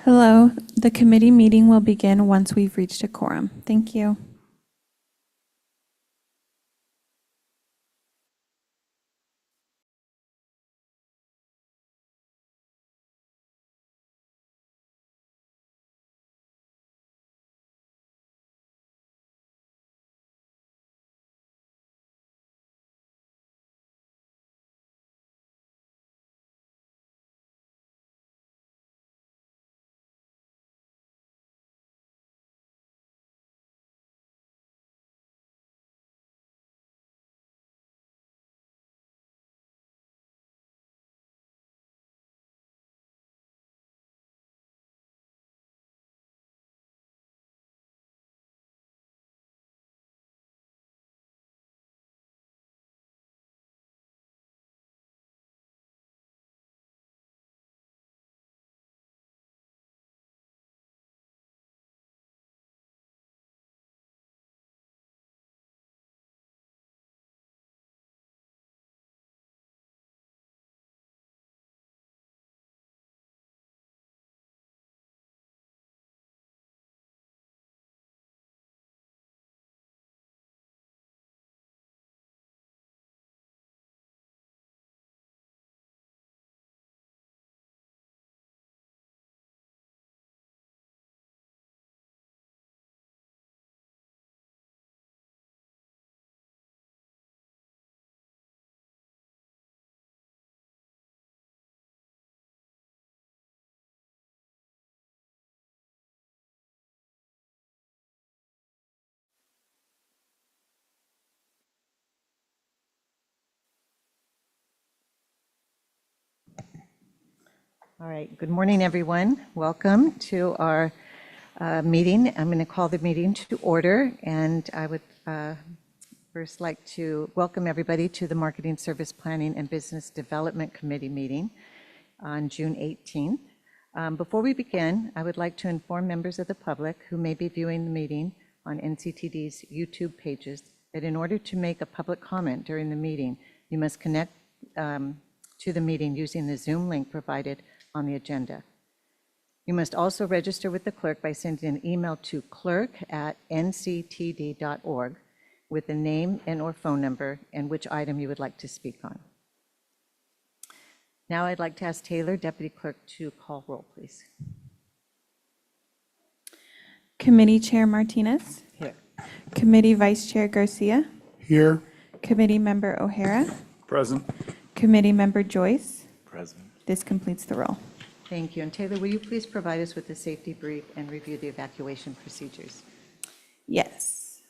Hello, the committee meeting will begin once we've reached a quorum. Thank you. All right, good morning, everyone. Welcome to our meeting. I'm going to call the meeting to order, and I would first like to welcome everybody to the Marketing Service Planning and Business Development Committee meeting on June 18th. Before we begin, I would like to inform members of the public who may be viewing the meeting on NCTD's YouTube pages that in order to make a public comment during the meeting, you must connect to the meeting using the Zoom link provided on the agenda. You must also register with the clerk by sending an email to clerk@nctd.org with the name and/or phone number and which item you would like to speak on. Now I'd like to ask Taylor, Deputy Clerk, to call roll, please. Committee Chair Martinez. Here. Committee Vice Chair Garcia. Here. Committee Member O'Hara. Present. Committee Member Joyce. Present. This completes the roll. Thank you. And Taylor, will you please provide us with the safety brief and review the evacuation procedures? Yes.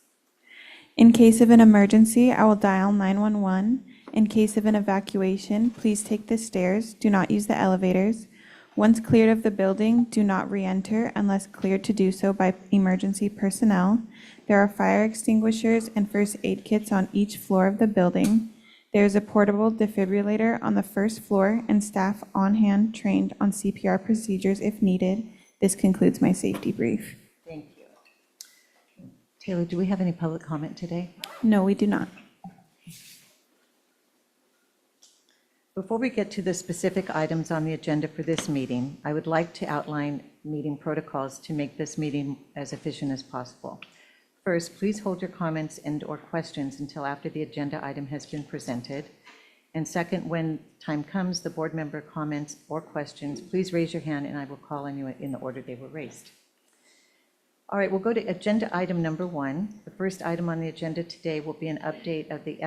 In case of an emergency, I will dial 911. In case of an evacuation, please take the stairs. Do not use the elevators. Once cleared of the building, do not re-enter unless cleared to do so by emergency personnel. There are fire extinguishers and first aid kits on each floor of the building. There is a portable defibrillator on the first floor and staff on hand trained on CPR procedures if needed. This concludes my safety brief. Thank you. Taylor, do we have any public comment today? No, we do not. Before we get to the specific items on the agenda for this meeting, I would like to outline meeting protocols to make this meeting as efficient as possible. First, please hold your comments and/or questions until after the agenda item has been presented. And second, when time comes, the board member comments or questions, please raise your hand and I will call on you in the order they were raised. All right, we'll go to agenda item number 1. The first item on the agenda today will be an update of the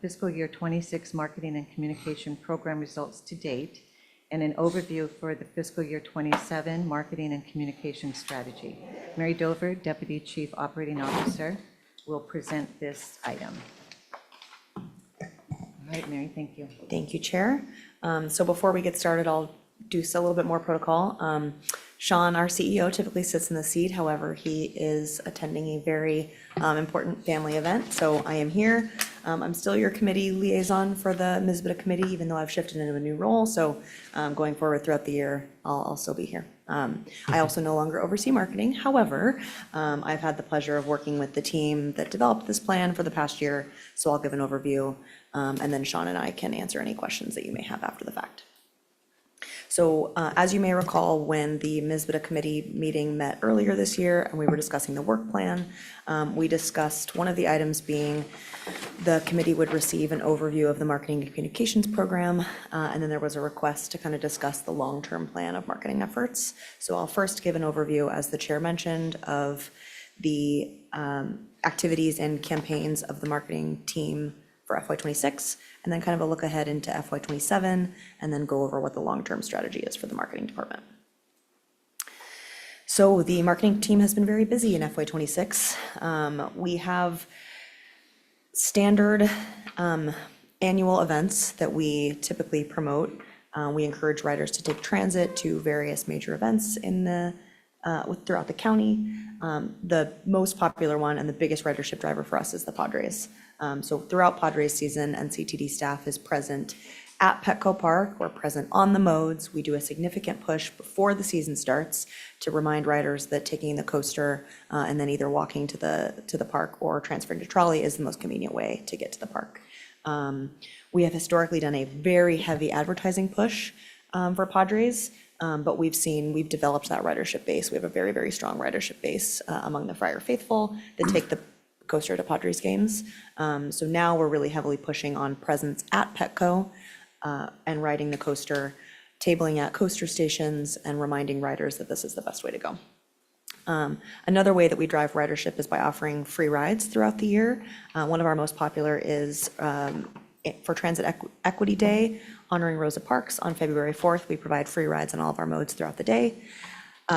fiscal year 26 marketing and communication program results to date and an overview for the fiscal year 27 marketing and communication strategy. Mary Dover, Deputy Chief Operating Officer, will present this item. All right, Mary, thank you. Thank you, Chair. So before we get started, I'll do a little bit more protocol. Sean, our CEO, typically sits in the seat. However, he is attending a very important family event. So I am here. I'm still your committee liaison for the MSPBD committee, even though I've shifted into a new role. So going forward throughout the year, I'll still be here. I also no longer oversee marketing. However, I've had the pleasure of working with the team that developed this plan for the past year. So I'll give an overview, and then Sean and I can answer any questions that you may have after the fact. So as you may recall, when the MSPBD committee meeting met earlier this year and we were discussing the work plan, we discussed one of the items being the committee would receive an overview of the marketing and communications program, and then there was a request to kind of discuss the long-term plan of marketing efforts. So I'll first give an overview, as the chair mentioned, of the activities and campaigns of the marketing team for FY26, and then kind of a look ahead into FY27, and then go over what the long-term strategy is for the marketing department. So the marketing team has been very busy in FY26. We have standard annual events that we typically promote. We encourage riders to take transit to various major events throughout the county. The most popular one and the biggest ridership driver for us is the Padres. So throughout Padres season, NCTD staff is present at Petco Park. We're present on the modes. We do a significant push before the season starts to remind riders that taking the coaster and then either walking to the park or transferring to trolley is the most convenient way to get to the park. We have historically done a very heavy advertising push for Padres, but we've developed that ridership base. We have a very, very strong ridership base among the Friar Faithful that take the coaster to Padres games. So now we're really heavily pushing on presence at Petco and riding the coaster, tabling at coaster stations, and reminding riders that this is the best way to go. Another way that we drive ridership is by offering free rides throughout the year. One of our most popular is for Transit Equity Day, honoring Rosa Parks on February 4th. We provide free rides on all of our modes throughout the day.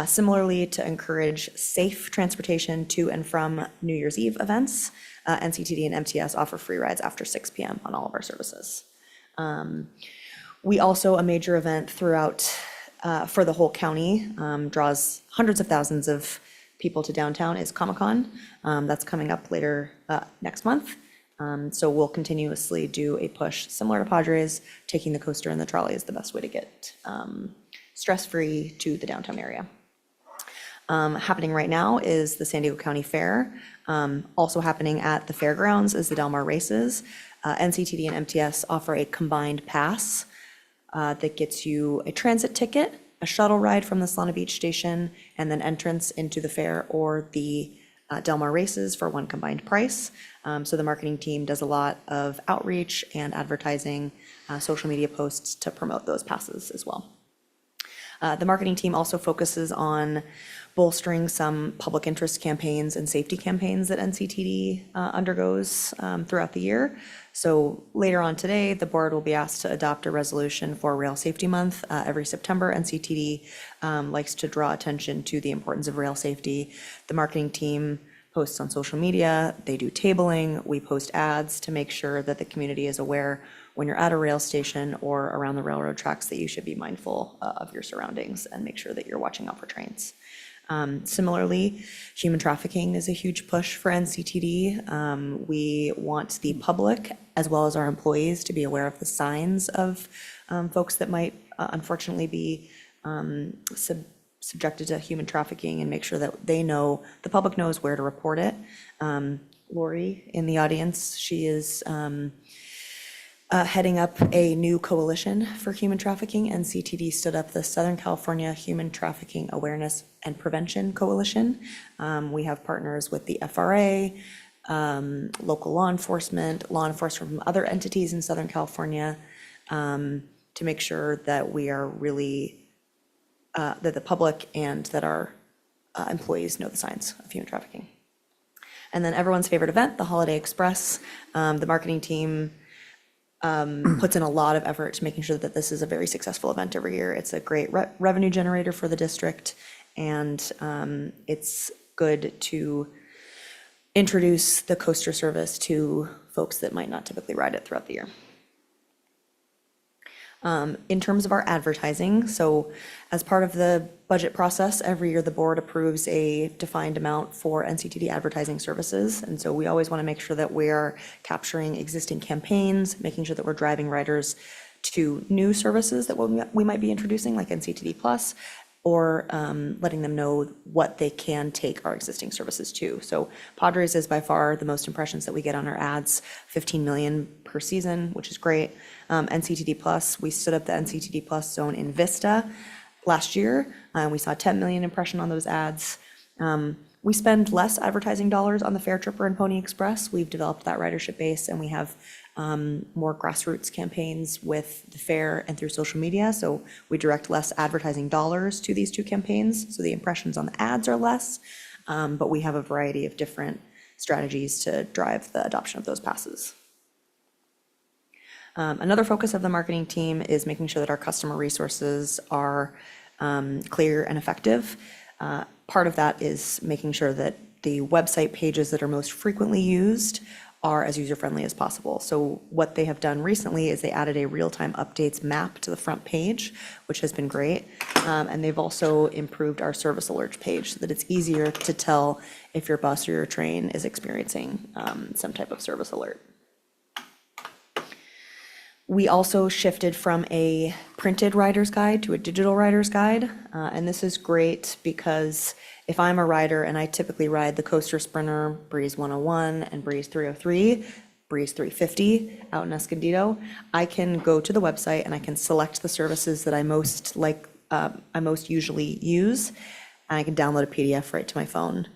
Similarly, to encourage safe transportation to and from New Year's Eve events, NCTD and MTS offer free rides after 6 p.m. on all of our services. We also, a major event throughout for the whole county, draws hundreds of thousands of people to downtown, is Comic-Con. That's coming up later next month. So we'll continuously do a push similar to Padres. Taking the coaster and the trolley is the best way to get stress-free to the downtown area. Happening right now is the San Diego County Fair. Also happening at the fairgrounds is the Del Mar Races. NCTD and MTS offer a combined pass that gets you a transit ticket, a shuttle ride from the Solana Beach station, and then entrance into the fair or the Del Mar Races for one combined price. So the marketing team does a lot of outreach and advertising, social media posts to promote those passes as well. The marketing team also focuses on bolstering some public interest campaigns and safety campaigns that NCTD undergoes throughout the year. So later on today, the board will be asked to adopt a resolution for Rail Safety Month. Every September, NCTD likes to draw attention to the importance of rail safety. The marketing team posts on social media, they do tabling, we post ads to make sure that the community is aware when you're at a rail station or around the railroad tracks that you should be mindful of your surroundings and make sure that you're watching out for trains. Similarly, human trafficking is a huge push for NCTD. We want the public as well as our employees to be aware of the signs of folks that might unfortunately be subjected to human trafficking and make sure that the public knows where to report it. Lori in the audience, she is heading up a new coalition for human trafficking. NCTD stood up the Southern California Human Trafficking Awareness and Prevention Coalition. We have partners with the FRA, local law enforcement from other entities in Southern California, to make sure that we are really, that the public and that our employees know the signs of human trafficking. And then everyone's favorite event, the Holiday Express. The marketing team puts in a lot of effort to making sure that this is a very successful event every year. It's a great revenue generator for the district, and it's good to introduce the coaster service to folks that might not typically ride it throughout the year. In terms of our advertising, so as part of the budget process, every year the board approves a defined amount for NCTD advertising services. And so we always want to make sure that we're capturing existing campaigns, making sure that we're driving riders to new services that we might be introducing, like NCTD Plus, or letting them know what they can take our existing services to. So Padres is by far the most impressions that we get on our ads, 15 million per season, which is great. NCTD Plus, we stood up the NCTD Plus zone in Vista last year. We saw 10 million impression on those ads. We spend less advertising dollars on the Fair Tripper and Pony Express. We've developed that ridership base, and we have more grassroots campaigns with the fair and through social media. So we direct less advertising dollars to these two campaigns. So the impressions on the ads are less, but we have a variety of different strategies to drive the adoption of those passes. Another focus of the marketing team is making sure that our customer resources are clear and effective. Part of that is making sure that the website pages that are most frequently used are as user-friendly as possible. So what they have done recently is they added a real-time updates map to the front page, which has been great. And they've also improved our service alerts page so that it's easier to tell if your bus or your train is experiencing some type of service alert. We also shifted from a printed rider's guide to a digital rider's guide. And this is great because if I'm a rider and I typically ride the Coaster Sprinter, Breeze 101, and Breeze 303, Breeze 350 out in Escondido, I can go to the website and I can select the services that I most usually use, and I can download a PDF right to my phone.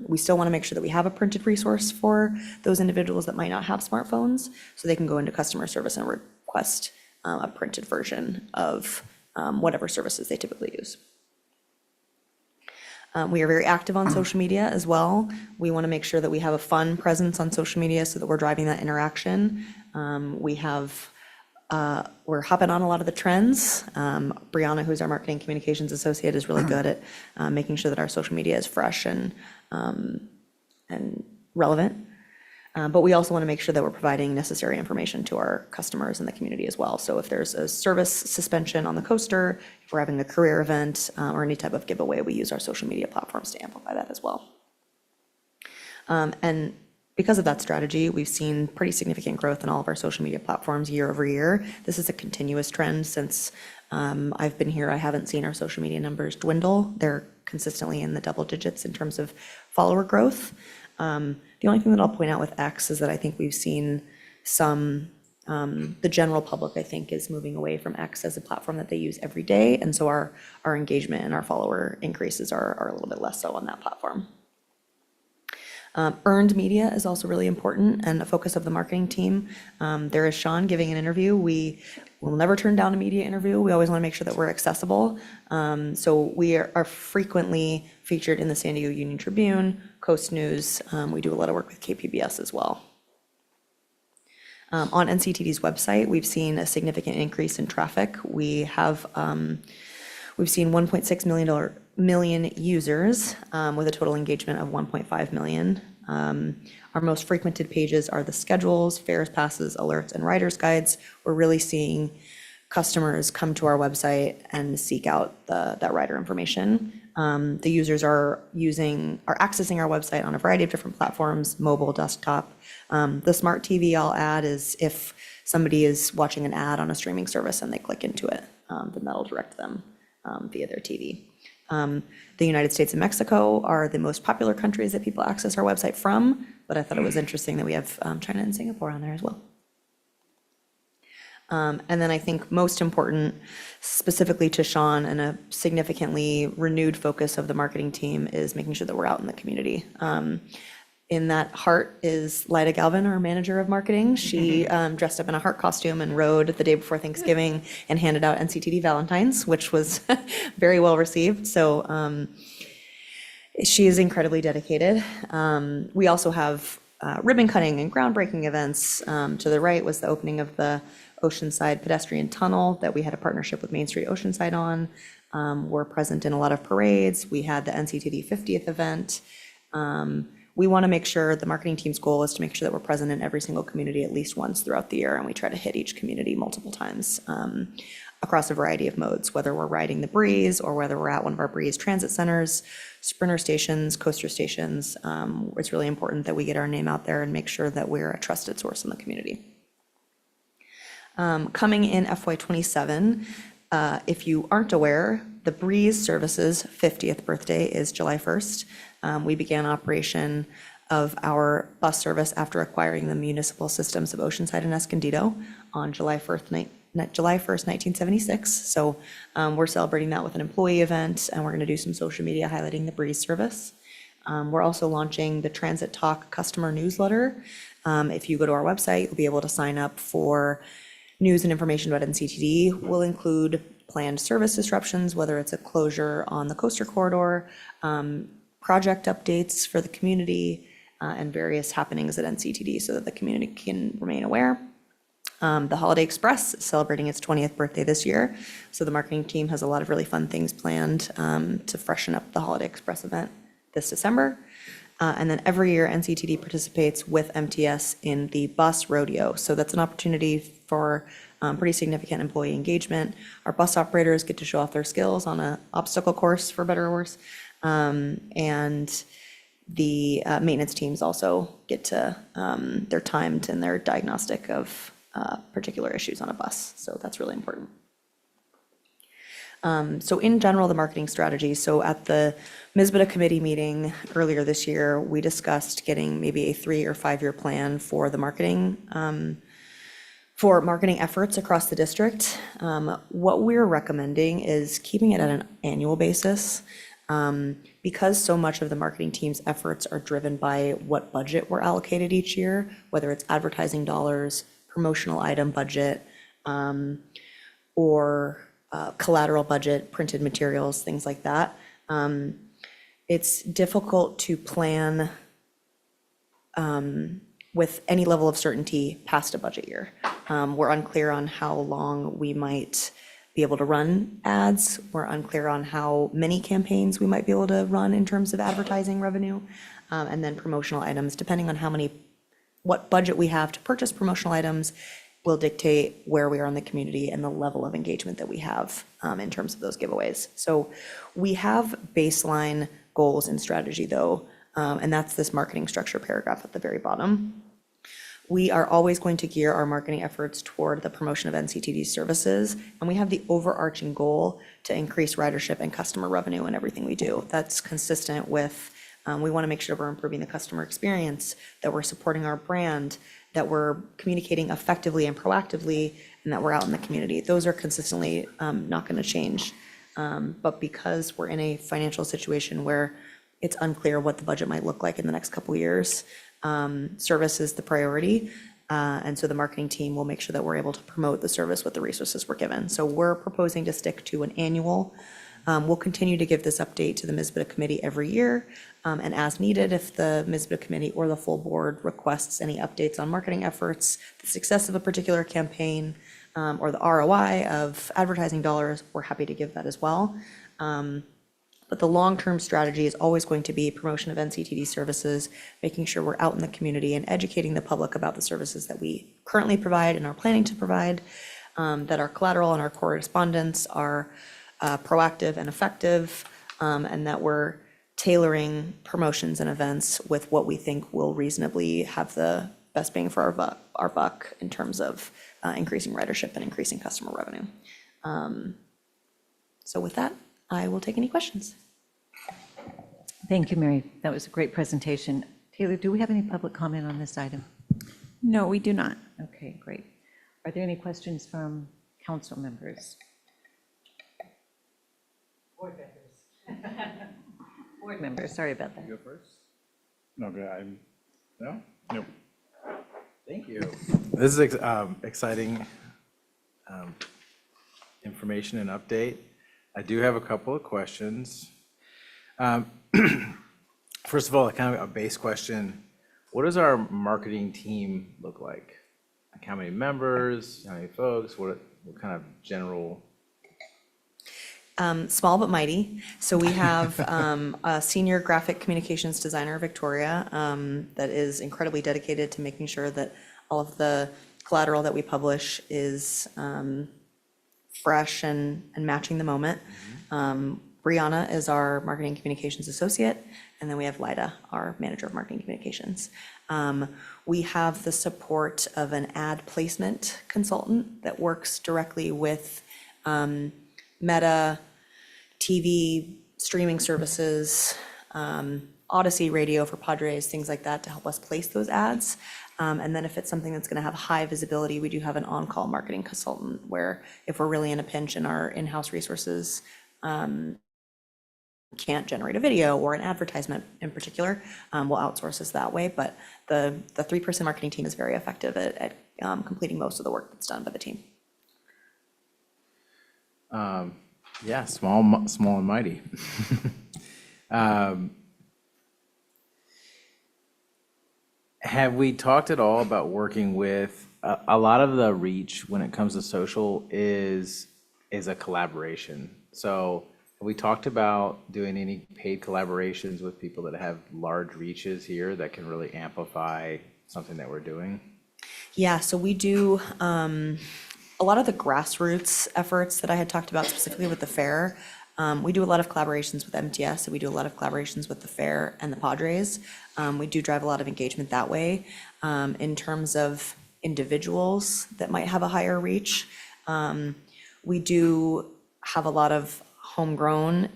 We still want to make sure that we have a printed resource for those individuals that might not have smartphones, so they can go into customer service and request a printed version of whatever services they typically use. We are very active on social media as well. We want to make sure that we have a fun presence on social media so that we're driving that interaction. We're hopping on a lot of the trends. Brianna, who's our marketing communications associate, is really good at making sure that our social media is fresh and relevant. But we also want to make sure that we're providing necessary information to our customers in the community as well. So if there's a service suspension on the coaster, if we're having a career event, or any type of giveaway, we use our social media platforms to amplify that as well. And because of that strategy, we've seen pretty significant growth in all of our social media platforms year over year. This is a continuous trend since I've been here. I haven't seen our social media numbers dwindle. They're consistently in the double digits in terms of follower growth. The only thing that I'll point out with X is that I think we've seen the general public, I think, is moving away from X as a platform that they use every day. And so our engagement and our follower increases are a little bit less so on that platform. Earned media is also really important and a focus of the marketing team. There is Sean giving an interview. We will never turn down a media interview. We always want to make sure that we're accessible. So we are frequently featured in the San Diego Union Tribune, Coast News. We do a lot of work with KPBS as well. On NCTD's website, we've seen a significant increase in traffic. We've seen 1.6 million users with a total engagement of 1.5 million. Our most frequented pages are the schedules, fares, passes, alerts, and riders guides. We're really seeing customers come to our website and seek out that rider information. The users are accessing our website on a variety of different platforms, mobile, desktop. The smart TV I'll add is if somebody is watching an ad on a streaming service and they click into it, then that'll direct them via their TV. The United States and Mexico are the most popular countries that people access our website from, but I thought it was interesting that we have China and Singapore on there as well. And then I think most important, specifically to Sean, and a significantly renewed focus of the marketing team is making sure that we're out in the community. In that heart is Lyda Galvin, our manager of marketing. She dressed up in a heart costume and rode the day before Thanksgiving and handed out NCTD Valentines, which was very well received. So she is incredibly dedicated. We also have ribbon cutting and groundbreaking events. To the right was the opening of the Oceanside pedestrian tunnel that we had a partnership with Main Street Oceanside on. We're present in a lot of parades. We had the NCTD 50th event. We want to make sure the marketing team's goal is to make sure that we're present in every single community at least once throughout the year, and we try to hit each community multiple times across a variety of modes, whether we're riding the Breeze or whether we're at one of our Breeze transit centers, sprinter stations, coaster stations. It's really important that we get our name out there and make sure that we're a trusted source in the community. Coming in FY27, if you aren't aware, The Breeze Services 50th birthday is July 1st. We began operation of our bus service after acquiring the municipal systems of Oceanside and Escondido on July 1st, 1976. So we're celebrating that with an employee event, and we're going to do some social media highlighting the Breeze service. We're also launching the Transit Talk customer newsletter. If you go to our website, you'll be able to sign up for news and information about NCTD. We'll include planned service disruptions, whether it's a closure on the coaster corridor, project updates for the community, and various happenings at NCTD so that the community can remain aware. The Holiday Express is celebrating its 20th birthday this year, so the marketing team has a lot of really fun things planned to freshen up the Holiday Express event this December. And then every year, NCTD participates with MTS in the bus rodeo. So that's an opportunity for pretty significant employee engagement. Our bus operators get to show off their skills on an obstacle course, for better or worse. And the maintenance teams also get to, they're timed in their diagnostic of particular issues on a bus. So that's really important. So in general, the marketing strategy. So at the MSPBD committee meeting earlier this year, we discussed getting maybe a 3 or 5 year plan for the marketing efforts across the district. What we're recommending is keeping it at an annual basis. Because so much of the marketing team's efforts are driven by what budget we're allocated each year, whether it's advertising dollars, promotional item budget, or collateral budget, printed materials, things like that. It's difficult to plan with any level of certainty past a budget year. We're unclear on how long we might be able to run ads. We're unclear on how many campaigns we might be able to run in terms of advertising revenue, and then promotional items, depending on what budget we have to purchase promotional items will dictate where we are in the community and the level of engagement that we have in terms of those giveaways. So we have baseline goals and strategy though, and that's this marketing structure paragraph at the very bottom. We are always going to gear our marketing efforts toward the promotion of NCTD services, and we have the overarching goal to increase ridership and customer revenue in everything we do. That's consistent with, we want to make sure we're improving the customer experience, that we're supporting our brand, that we're communicating effectively and proactively, and that we're out in the community. Those are consistently not going to change. But because we're in a financial situation where it's unclear what the budget might look like in the next couple of years, service is the priority. And so the marketing team will make sure that we're able to promote the service with the resources we're given. So we're proposing to stick to an annual. We'll continue to give this update to the MSPBD committee every year. And as needed, if the MSPBD committee or the full board requests any updates on marketing efforts, the success of a particular campaign, or the ROI of advertising dollars, we're happy to give that as well. But the long-term strategy is always going to be promotion of NCTD services, making sure we're out in the community and educating the public about the services that we currently provide and are planning to provide, that our collateral and our correspondence are proactive and effective, and that we're tailoring promotions and events with what we think will reasonably have the best bang for our buck in terms of increasing ridership and increasing customer revenue. So with that, I will take any questions. Thank you, Mary. That was a great presentation. Taylor, do we have any public comment on this item? No, we do not. Okay, great. Are there any questions from council members? Board members. Board members, sorry about that. You go first? No, go ahead. No? Nope. Thank you. This is exciting information and update. I do have a couple of questions. First of all, kind of a base question. What does our marketing team look like? Like how many members, how many folks, what kind of general? Small but mighty. So we have a senior graphic communications designer, Victoria, that is incredibly dedicated to making sure that all of the collateral that we publish is fresh and matching the moment. Brianna is our marketing communications associate, and then we have Lida, our manager of marketing communications. We have the support of an ad placement consultant that works directly with Meta, TV, streaming services, Odyssey Radio for Padres, things like that to help us place those ads. And then if it's something that's going to have high visibility, we do have an on-call marketing consultant where if we're really in a pinch and our in-house resources can't generate a video or an advertisement in particular, we'll outsource this that way. But the 3-person marketing team is very effective at completing most of the work that's done by the team. Yeah, small and mighty. Have we talked at all about working with a lot of the reach when it comes to social is a collaboration? So have we talked about doing any paid collaborations with people that have large reaches here that can really amplify something that we're doing? Yeah, so we do a lot of the grassroots efforts that I had talked about specifically with the fair. We do a lot of collaborations with MTS, and we do a lot of collaborations with the fair and the Padres. We do drive a lot of engagement that way. In terms of individuals that might have a higher reach, we do have a lot of homegrown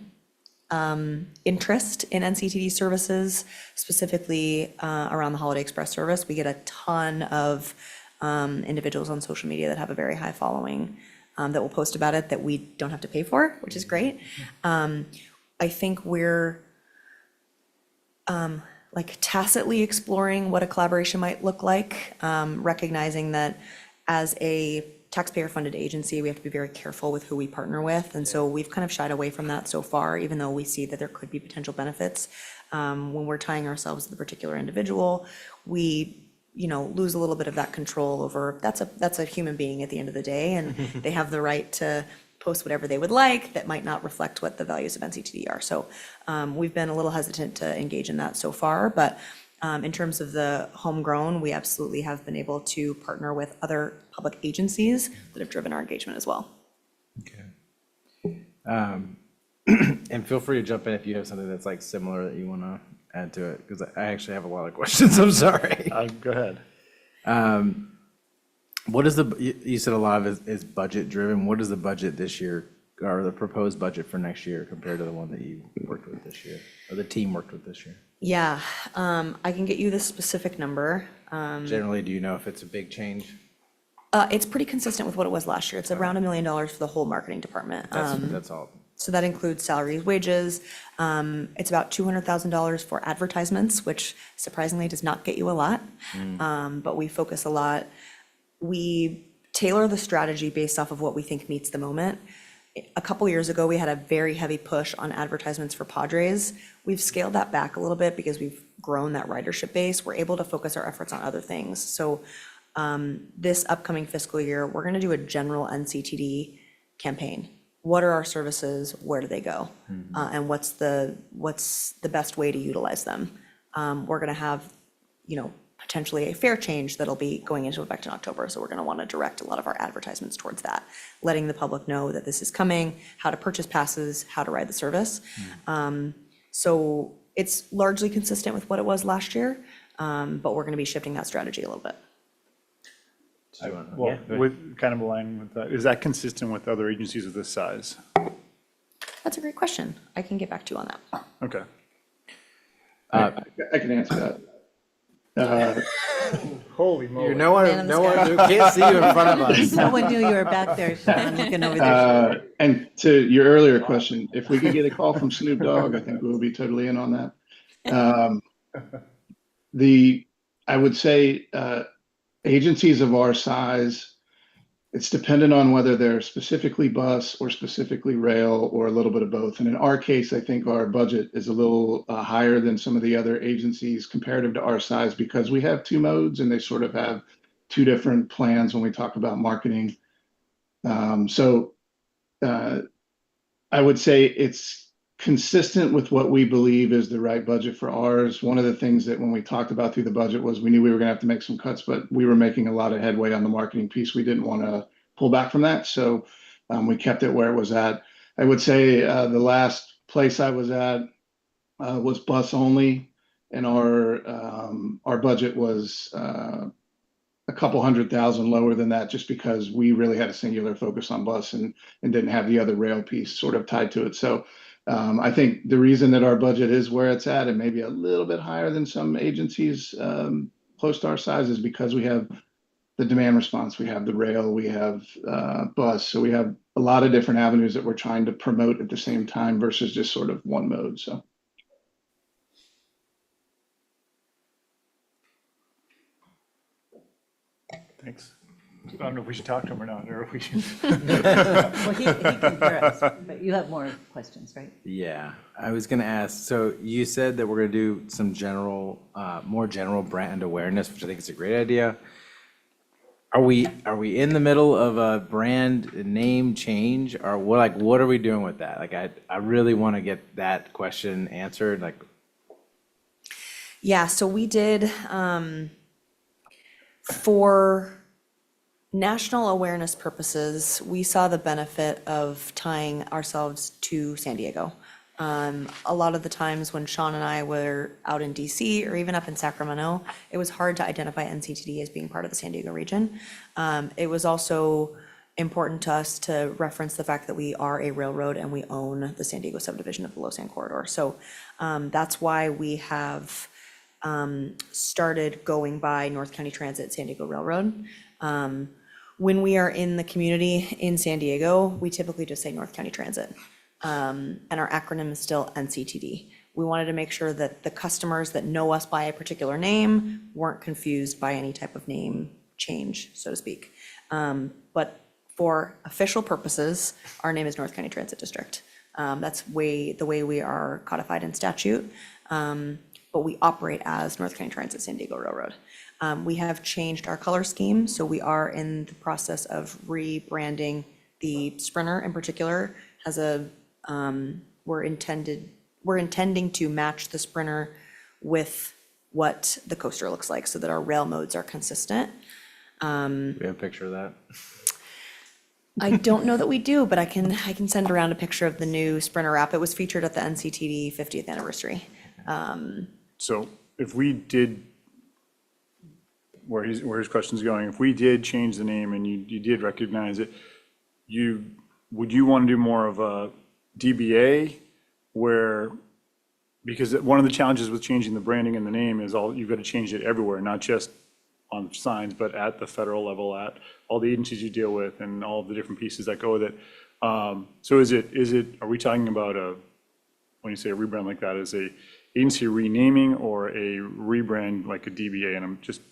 interest in NCTD services, specifically around the Holiday Express service. We get a ton of individuals on social media that have a very high following that will post about it that we don't have to pay for, which is great. I think we're like tacitly exploring what a collaboration might look like, recognizing that as a taxpayer-funded agency, we have to be very careful with who we partner with. And so we've kind of shied away from that so far, even though we see that there could be potential benefits. When we're tying ourselves to the particular individual, we lose a little bit of that control over, that's a human being at the end of the day, and they have the right to post whatever they would like that might not reflect what the values of NCTD are. So we've been a little hesitant to engage in that so far, but in terms of the homegrown, we absolutely have been able to partner with other public agencies that have driven our engagement as well. Okay. And feel free to jump in if you have something that's like similar that you want to add to it, because I actually have a lot of questions. I'm sorry. Go ahead. What is you said a lot of it is budget driven. What is the budget this year, or the proposed budget for next year compared to the one that you worked with this year, or the team worked with this year? Yeah, I can get you the specific number. Generally, do you know if it's a big change? It's pretty consistent with what it was last year. It's around $1 million for the whole marketing department. That's all. So that includes salaries, wages. It's about $200,000 for advertisements, which surprisingly does not get you a lot. But we focus a lot. We tailor the strategy based off of what we think meets the moment. A couple years ago, we had a very heavy push on advertisements for Padres. We've scaled that back a little bit because we've grown that ridership base. We're able to focus our efforts on other things. So this upcoming fiscal year, we're going to do a general NCTD campaign. What are our services? Where do they go? And what's the best way to utilize them? We're going to have, potentially a fare change that'll be going into effect in October. So we're going to want to direct a lot of our advertisements towards that, letting the public know that this is coming, how to purchase passes, how to ride the service. So it's largely consistent with what it was last year, but we're going to be shifting that strategy a little bit. Well, with kind of aligning with that, is that consistent with other agencies of this size? That's a great question. I can get back to you on that. Okay. I can answer that. Holy moly. No one Man in the sky. who can't see you in front of us. No one knew you were back there, Sean, looking over there. And to your earlier question, if we could get a call from Snoop Dogg, I think we'll be totally in on that. I would say agencies of our size, it's dependent on whether they're specifically bus or specifically rail or a little bit of both. And in our case, I think our budget is a little higher than some of the other agencies comparative to our size because we have two modes and they sort of have two different plans when we talk about marketing. So I would say it's consistent with what we believe is the right budget for ours. One of the things that when we talked about through the budget was we knew we were going to have to make some cuts, but we were making a lot of headway on the marketing piece. We didn't want to pull back from that. So we kept it where it was at. I would say the last place I was at was bus only. And our budget was a couple 100,000 lower than that, just because we really had a singular focus on bus and didn't have the other rail piece sort of tied to it. So I think the reason that our budget is where it's at and maybe a little bit higher than some agencies close to our size is because we have the demand response, we have the rail, we have bus. So we have a lot of different avenues that we're trying to promote at the same time versus just sort of one mode. So. Thanks. I don't know if we should talk to him or not, or if we should. Well, he can hear us, but you have more questions, right? Yeah, I was gonna ask, so you said that we're gonna do some more general brand awareness, which I think is a great idea. Are we in the middle of a brand name change, or what are we doing with that? Like, I really want to get that question answered, like. Yeah, so we did, for national awareness purposes, we saw the benefit of tying ourselves to San Diego. A lot of the times when Sean and I were out in DC or even up in Sacramento, it was hard to identify NCTD as being part of the San Diego region. It was also important to us to reference the fact that we are a railroad and we own the San Diego subdivision of the Losan Corridor. So that's why we have started going by North County Transit, San Diego Railroad. When we are in the community in San Diego, we typically just say North County Transit. And our acronym is still NCTD. We wanted to make sure that the customers that know us by a particular name weren't confused by any type of name change, so to speak. But for official purposes, our name is North County Transit District. That's the way we are codified in statute. But we operate as North County Transit San Diego Railroad. We have changed our color scheme, so we are in the process of rebranding. The Sprinter in particular has we're intending to match the Sprinter with what the coaster looks like so that our rail modes are consistent. We have a picture of that. I don't know that we do, but I can send around a picture of the new Sprinter app. It was featured at the NCTD 50th anniversary. So if we did, where his question's going, if we did change the name and you did recognize it, would you want to do more of a DBA where, because one of the challenges with changing the branding and the name is you've got to change it everywhere, not just on signs, but at the federal level, at all the agencies you deal with and all the different pieces that go with it. So are we talking about when you say a rebrand like that, is a agency renaming or a rebrand like a DBA? And I'm just.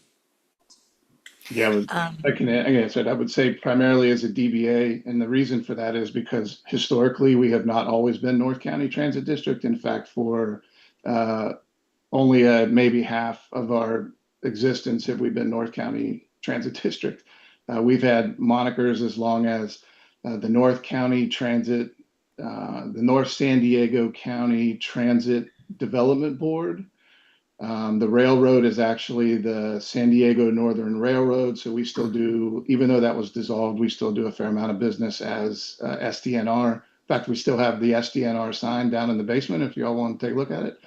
Yeah, I can answer it. I would say primarily as a DBA, and the reason for that is because historically we have not always been North County Transit District. In fact, for only maybe half of our existence have we been North County Transit District. We've had monikers as long as the North County Transit, the North San Diego County Transit Development Board. The railroad is actually the San Diego Northern Railroad. So we still do, even though that was dissolved, we still do a fair amount of business as SDNR. In fact, we still have the SDNR sign down in the basement if you all want to take a look at it.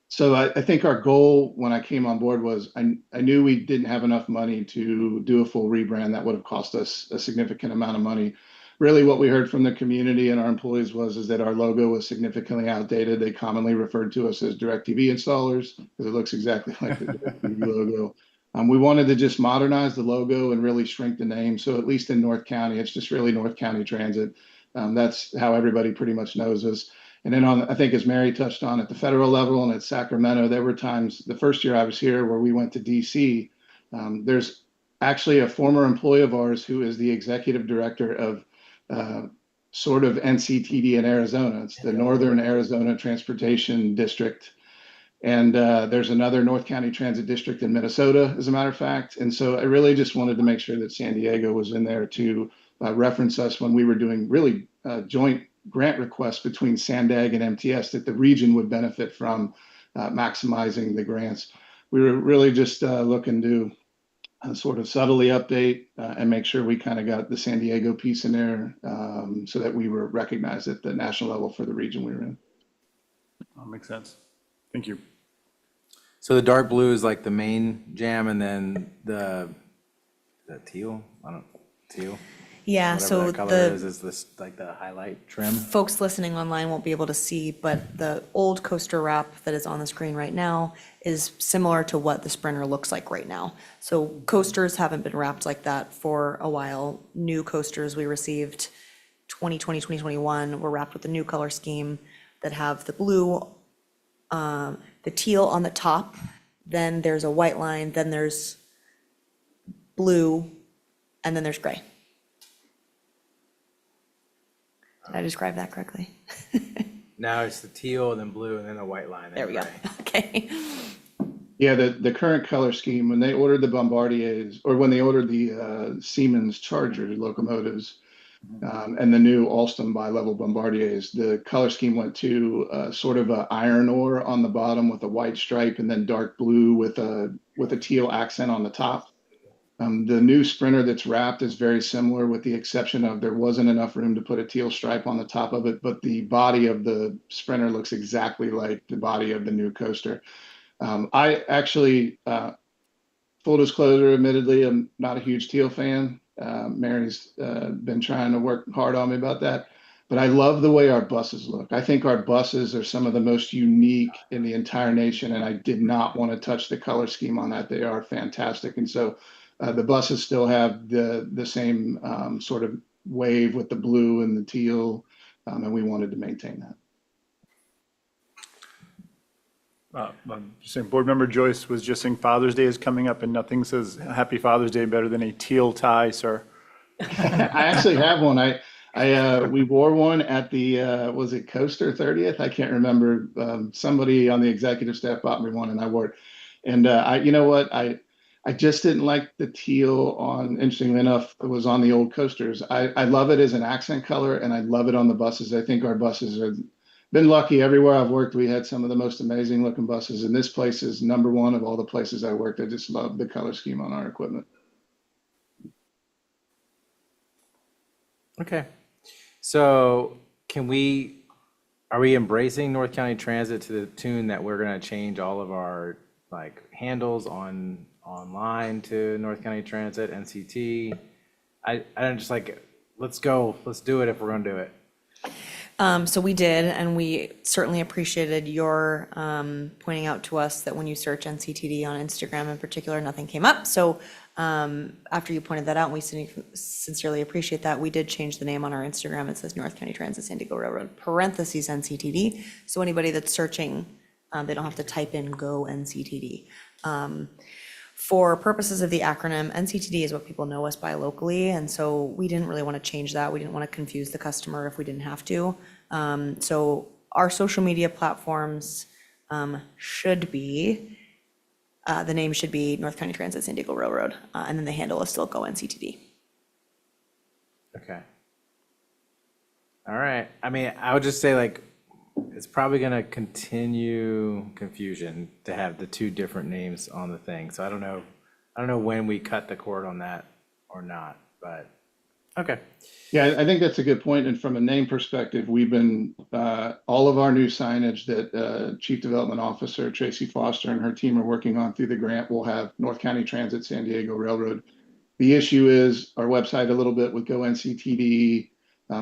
So I think our goal when I came on board was I knew we didn't have enough money to do a full rebrand. That would have cost us a significant amount of money. Really what we heard from the community and our employees is that our logo was significantly outdated. They commonly referred to us as DirecTV installers because it looks exactly like the DirecTV logo. We wanted to just modernize the logo and really shrink the name. So at least in North County, it's just really North County Transit. That's how everybody pretty much knows us. And then I think as Mary touched on at the federal level and at Sacramento, there were times the first year I was here where we went to DC. There's actually a former employee of ours who is the executive director of sort of NCTD in Arizona. It's the Northern Arizona Transportation District. And there's another North County Transit District in Minnesota, as a matter of fact. And so I really just wanted to make sure that San Diego was in there to reference us when we were doing really joint grant requests between SANDAG and MTS that the region would benefit from maximizing the grants. We were really just looking to sort of subtly update and make sure we kind of got the San Diego piece in there so that we were recognized at the national level for the region we were in. Makes sense. Thank you. So the dark blue is like the main jam, and then the teal, teal, Yeah, whatever so that color the is this like the highlight trim? folks listening online won't be able to see, but the old coaster wrap that is on the screen right now is similar to what the Sprinter looks like right now. So coasters haven't been wrapped like that for a while. New coasters we received 2020, 2021 were wrapped with a new color scheme that have the blue, the teal on the top, then there's a white line, then there's blue, and then there's gray. Did I describe that correctly? Now it's the teal, then blue, and then a white line. There we go. Okay. Yeah, the current color scheme, when they ordered the Bombardiers, or when they ordered the Siemens Charger locomotives, and the new Alstom bi-level Bombardiers, the color scheme went to sort of a iron ore on the bottom with a white stripe, and then dark blue with a teal accent on the top. The new Sprinter that's wrapped is very similar, with the exception of there wasn't enough room to put a teal stripe on the top of it, but the body of the Sprinter looks exactly like the body of the new coaster. I actually, full disclosure, admittedly, I'm not a huge teal fan. Mary's been trying to work hard on me about that, but I love the way our buses look. I think our buses are some of the most unique in the entire nation, and I did not want to touch the color scheme on that. They are fantastic, and so the buses still have the same sort of wave with the blue and the teal, and we wanted to maintain that. I'm just saying, Board Member Joyce was just saying Father's Day is coming up, and nothing says Happy Father's Day better than a teal tie, sir. I actually have one. We wore one at the was it Coaster 30th? I can't remember. Somebody on the executive staff bought me one, and I wore it. And you know what? I just didn't like the teal on. Interestingly enough, it was on the old coasters. I love it as an accent color, and I love it on the buses. I think our buses are been lucky. Everywhere I've worked, we had some of the most amazing looking buses, and this place is number one of all the places I worked. I just love the color scheme on our equipment. Okay. So are we embracing North County Transit to the tune that we're gonna change all of our like handles online to North County Transit, NCT? I'm just like, let's do it if we're gonna do it. So we did, and we certainly appreciated your pointing out to us that when you search NCTD on Instagram in particular, nothing came up. So after you pointed that out, and we sincerely appreciate that, we did change the name on our Instagram. It says North County Transit San Diego Railroad, parentheses NCTD. So anybody that's searching, they don't have to type in Go NCTD. For purposes of the acronym, NCTD is what people know us by locally, and so we didn't really want to change that. We didn't want to confuse the customer if we didn't have to. So our social media platforms should be, the name should be North County Transit San Diego Railroad, and then the handle is still Go NCTD. Okay. All right. I mean, I would just say like, it's probably gonna continue confusion to have the two different names on the thing. So I don't know when we cut the cord on that or not, but okay. Yeah, I think that's a good point. And from a name perspective, we've been all of our new signage that Chief Development Officer Tracy Foster and her team are working on through the grant will have North County Transit San Diego Railroad. The issue is our website a little bit with Go NCTD,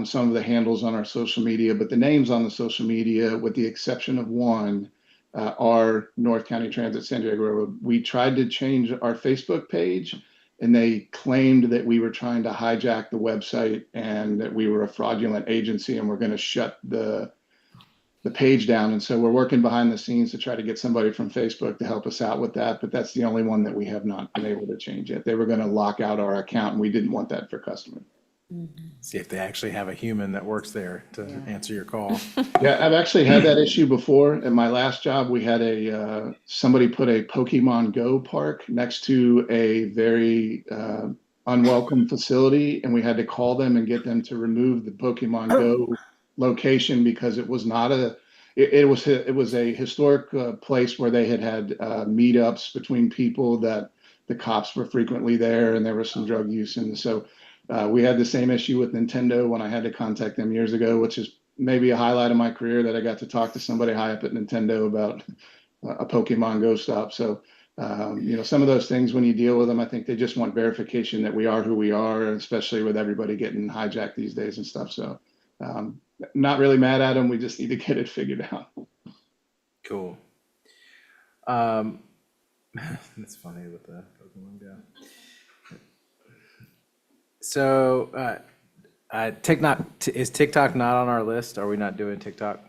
some of the handles on our social media, but the names on the social media, with the exception of one, are North County Transit San Diego Railroad. We tried to change our Facebook page, and they claimed that we were trying to hijack the website and that we were a fraudulent agency and we're going to shut the page down. And so we're working behind the scenes to try to get somebody from Facebook to help us out with that. But that's the only one that we have not been able to change yet. They were going to lock out our account, and we didn't want that for customers. See if they actually have a human that works there to answer your call. Yeah, I've actually had that issue before. At my last job, we had somebody put a Pokemon Go park next to a very unwelcome facility, and we had to call them and get them to remove the Pokemon Go location because it was not it was a historic place where they had meetups between people that the cops were frequently there, and there was some drug use, and so we had the same issue with Nintendo when I had to contact them years ago, which is maybe a highlight of my career, that I got to talk to somebody high up at Nintendo about a Pokemon Go stop. So, some of those things, when you deal with them, I think they just want verification that we are who we are, especially with everybody getting hijacked these days and stuff. So, not really mad at them. We just need to get it figured out. Cool. That's funny with the Pokemon Go. So, is TikTok not on our list? Are we not doing TikTok?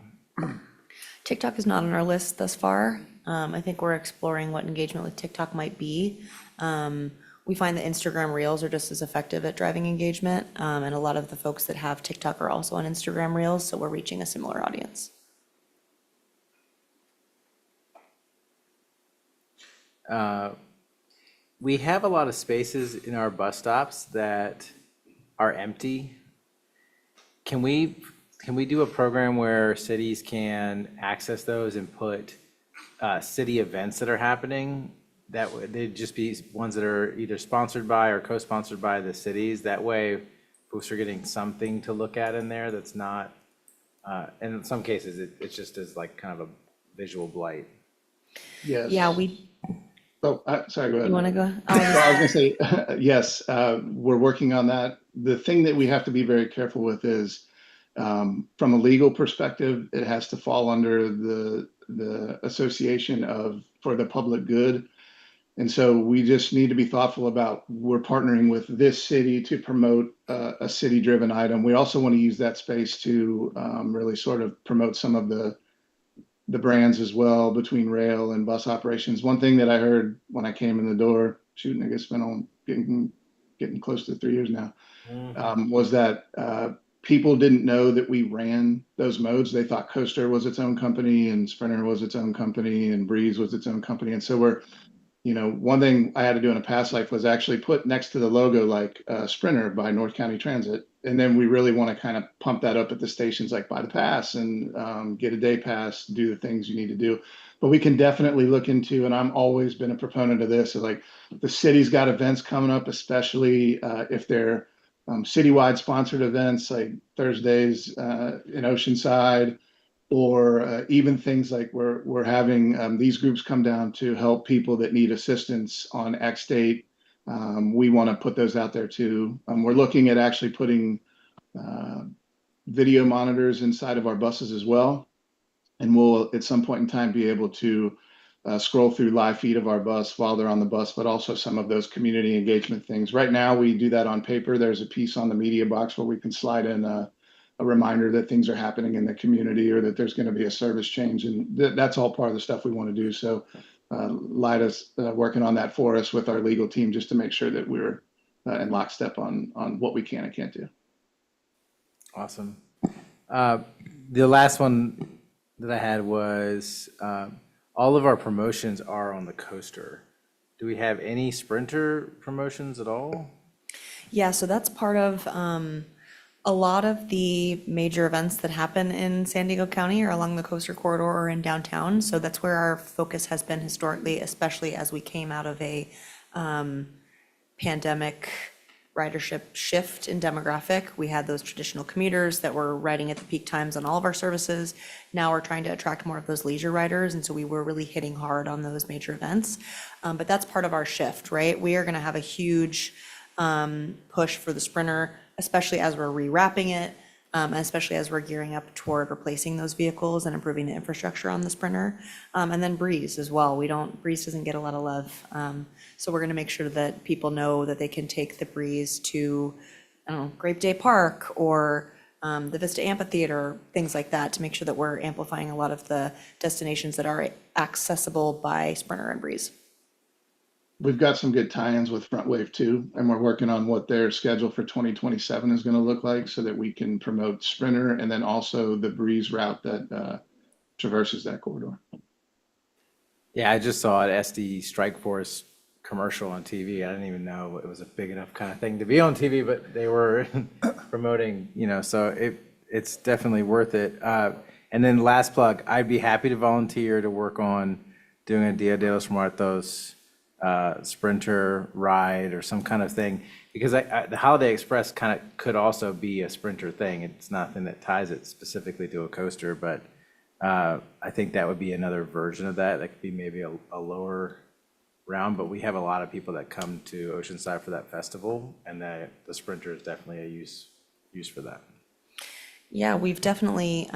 TikTok is not on our list thus far. I think we're exploring what engagement with TikTok might be. We find that Instagram Reels are just as effective at driving engagement, and a lot of the folks that have TikTok are also on Instagram Reels, so we're reaching a similar audience. We have a lot of spaces in our bus stops that are empty. Can we do a program where cities can access those and put city events that are happening? That would, they'd just be ones that are either sponsored by or co-sponsored by the cities. That way folks are getting something to look at in there that's not, and in some cases it's just as like kind of a visual blight. Yes. Yeah, we, Oh, sorry, go ahead. you want to go? So I was going to say, yes, we're working on that. The thing that we have to be very careful with is, from a legal perspective, it has to fall under the association for the public good. And so we just need to be thoughtful about, we're partnering with this city to promote a city-driven item. We also want to use that space to really sort of promote some of the brands as well between rail and bus operations. One thing that I heard when I came in the door, I guess it's been on getting close to 3 years now, was that people didn't know that we ran those modes. They thought Coaster was its own company and Sprinter was its own company and Breeze was its own company. And so one thing I had to do in a past life was actually put next to the logo like Sprinter by North County Transit. And then we really want to kind of pump that up at the stations, like buy the pass and get a day pass, do the things you need to do. But we can definitely look into, and I'm always been a proponent of this, like the city's got events coming up, especially if they're citywide sponsored events like Thursdays in Oceanside, or even things like we're having these groups come down to help people that need assistance on X date. We want to put those out there too. We're looking at actually putting video monitors inside of our buses as well. And we'll at some point in time be able to scroll through live feed of our bus while they're on the bus, but also some of those community engagement things. Right now we do that on paper. There's a piece on the media box where we can slide in a reminder that things are happening in the community or that there's going to be a service change. And that's all part of the stuff we want to do. So Lida's working on that for us with our legal team, just to make sure that we're in lockstep on what we can and can't do. Awesome. The last one that I had was all of our promotions are on the Coaster. Do we have any Sprinter promotions at all? Yeah, so that's part of a lot of the major events that happen in San Diego County are along the Coaster Corridor or in downtown. So that's where our focus has been historically, especially as we came out of a pandemic ridership shift in demographic. We had those traditional commuters that were riding at the peak times on all of our services. Now we're trying to attract more of those leisure riders. And so we were really hitting hard on those major events. But that's part of our shift, right? We are going to have a huge push for the Sprinter, especially as we're rewrapping it, and especially as we're gearing up toward replacing those vehicles and improving the infrastructure on the Sprinter. And then Breeze as well. Breeze doesn't get a lot of love. So we're gonna make sure that people know that they can take the Breeze to, I don't know, Grape Day Park or the Vista Amphitheater, things like that, to make sure that we're amplifying a lot of the destinations that are accessible by Sprinter and Breeze. We've got some good tie-ins with Front Wave too, and we're working on what their schedule for 2027 is going to look like so that we can promote Sprinter and then also the Breeze route that traverses that corridor. Yeah, I just saw an SD Strike Force commercial on TV. I didn't even know it was a big enough kind of thing to be on TV, but they were promoting, so it's definitely worth it. And then last plug, I'd be happy to volunteer to work on doing a Dia de los Muertos Sprinter ride or some kind of thing, because the Holiday Express kind of could also be a Sprinter thing. It's nothing that ties it specifically to a coaster, but I think that would be another version of that. That could be maybe a lower round, but we have a lot of people that come to Oceanside for that festival, and the Sprinter is definitely a use for that. Yeah, we've definitely,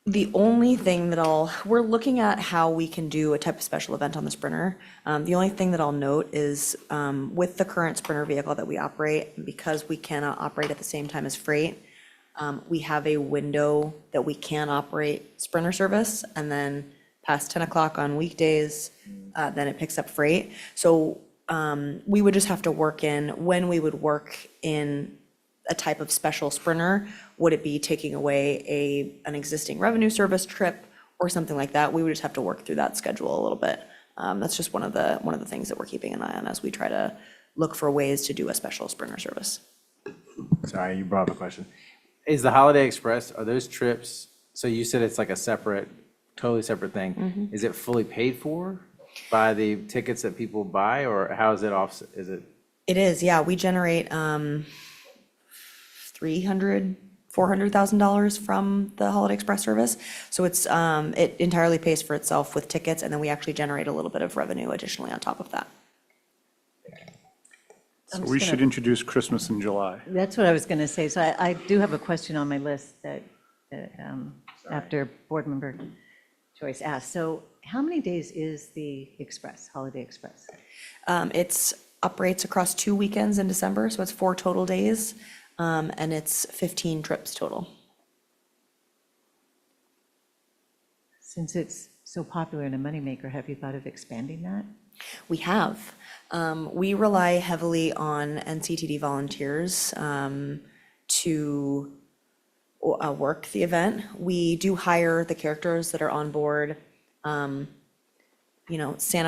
the only thing that we're looking at how we can do a type of special event on the Sprinter. The only thing that I'll note is, with the current Sprinter vehicle that we operate, because we cannot operate at the same time as freight, we have a window that we can operate Sprinter service, and then past 10 o'clock on weekdays, then it picks up freight. So we would just have to work in, when we would work in a type of special Sprinter, would it be taking away an existing revenue service trip or something like that? We would just have to work through that schedule a little bit. That's just one of the things that we're keeping an eye on as we try to look for ways to do a special Sprinter service. Sorry, you brought up a question. Is the Holiday Express, are those trips, so you said it's like a totally separate thing. Is it fully paid for by the tickets that people buy, or how is it off? Is it? It is, yeah. We generate $400,000 from the Holiday Express service. So it entirely pays for itself with tickets, and then we actually generate a little bit of revenue additionally on top of that. So we should introduce Christmas in July. That's what I was going to say. So I do have a question on my list that after Board Member Joyce asked. So how many days is the Holiday Express? It operates across 2 weekends in December, so it's 4 total days, and it's 15 trips total. Since it's so popular and a moneymaker, have you thought of expanding that? We have. We rely heavily on NCTD volunteers to work the event. We do hire the characters that are on board. Santa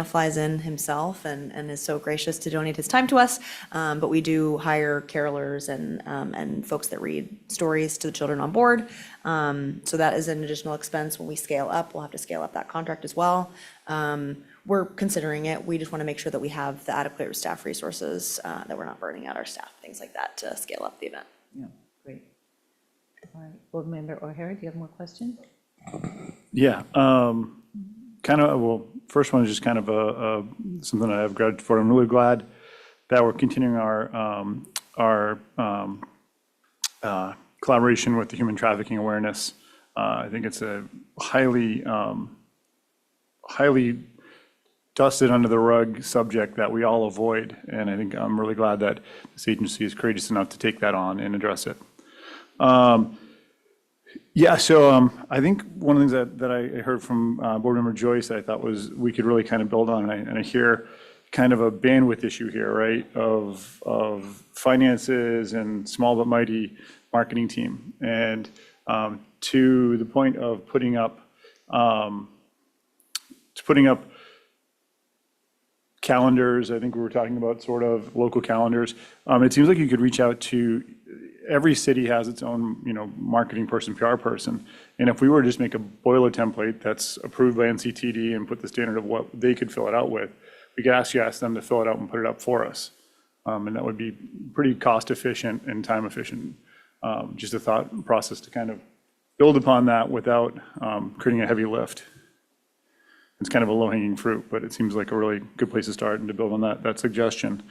flies in himself and is so gracious to donate his time to us. But we do hire carolers and folks that read stories to the children on board. So that is an additional expense. When we scale up, we'll have to scale up that contract as well. We're considering it. We just want to make sure that we have the adequate staff resources, that we're not burning out our staff, things like that, to scale up the event. Yeah, great. All right, Board Member O'Hara, do you have more questions? Yeah, first one is just kind of something I have gratitude for. I'm really glad that we're continuing our collaboration with the human trafficking awareness. I think it's a highly dusted under the rug subject that we all avoid, and I think I'm really glad that this agency is courageous enough to take that on and address it. I think one of the things that I heard from Board Member Joyce that I thought was we could really kind of build on, and I hear kind of a bandwidth issue here, right, of finances and small but mighty marketing team. And to the point of putting up calendars, I think we were talking about sort of local calendars. It seems like you could reach out to, every city has its own, marketing person, PR person. And if we were to just make a boiler template that's approved by NCTD and put the standard of what they could fill it out with, we could ask them to fill it out and put it up for us. And that would be pretty cost efficient and time efficient. Just a thought process to kind of build upon that without creating a heavy lift. It's kind of a low-hanging fruit, but it seems like a really good place to start and to build on that suggestion.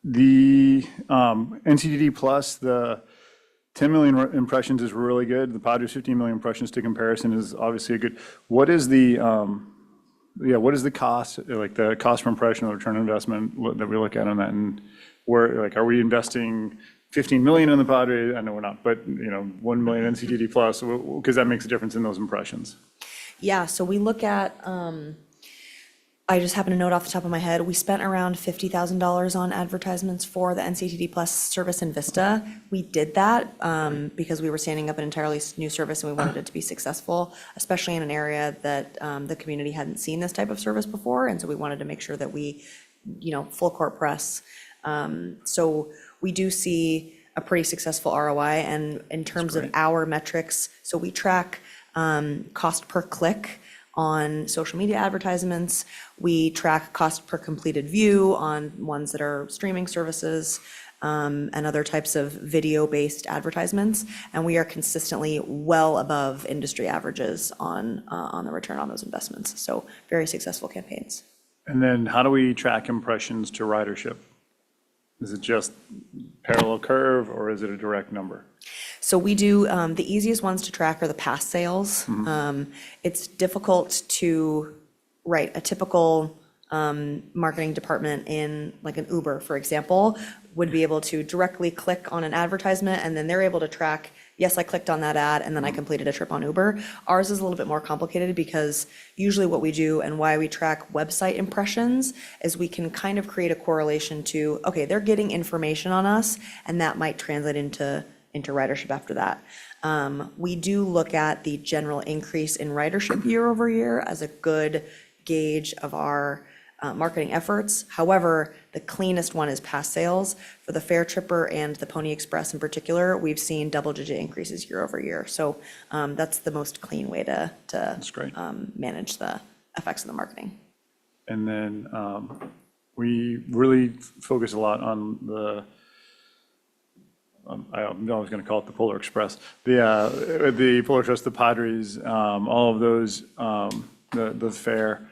The NCTD Plus, the 10 million impressions is really good. The Padres 15 million impressions to comparison is obviously a good. What is the cost, like the cost per impression or return on investment that we look at on that? And are we investing 15 million in the Padres? I know we're not, but 1 million NCTD Plus, because that makes a difference in those impressions. Yeah, so we look at, I just happen to note off the top of my head, we spent around $50,000 on advertisements for the NCTD Plus service in Vista. We did that because we were standing up an entirely new service and we wanted it to be successful, especially in an area that the community hadn't seen this type of service before. And so we wanted to make sure that we, full court press. So we do see a pretty successful ROI. And in terms of our metrics, so we track cost per click on social media advertisements. We track cost per completed view on ones that are streaming services. and other types of video-based advertisements. And we are consistently well above industry averages on the return on those investments. So very successful campaigns. And then how do we track impressions to ridership? Is it just parallel curve or is it a direct number? So we do, the easiest ones to track are the pass sales. It's difficult to write a typical marketing department in like an Uber, for example, would be able to directly click on an advertisement and then they're able to track, yes, I clicked on that ad and then I completed a trip on Uber. Ours is a little bit more complicated because usually what we do and why we track website impressions is we can kind of create a correlation to, okay, they're getting information on us and that might translate into ridership after that. We do look at the general increase in ridership year over year as a good gauge of our marketing efforts. However, the cleanest one is pass sales. For the Fair Tripper and the Pony Express in particular, we've seen double-digit increases year over year. So that's the most clean way to great. Manage the effects of the marketing. And then we really focus a lot on the, I was going to call it the Polar Express, the Polar Express, the Padres, all of those, the fair,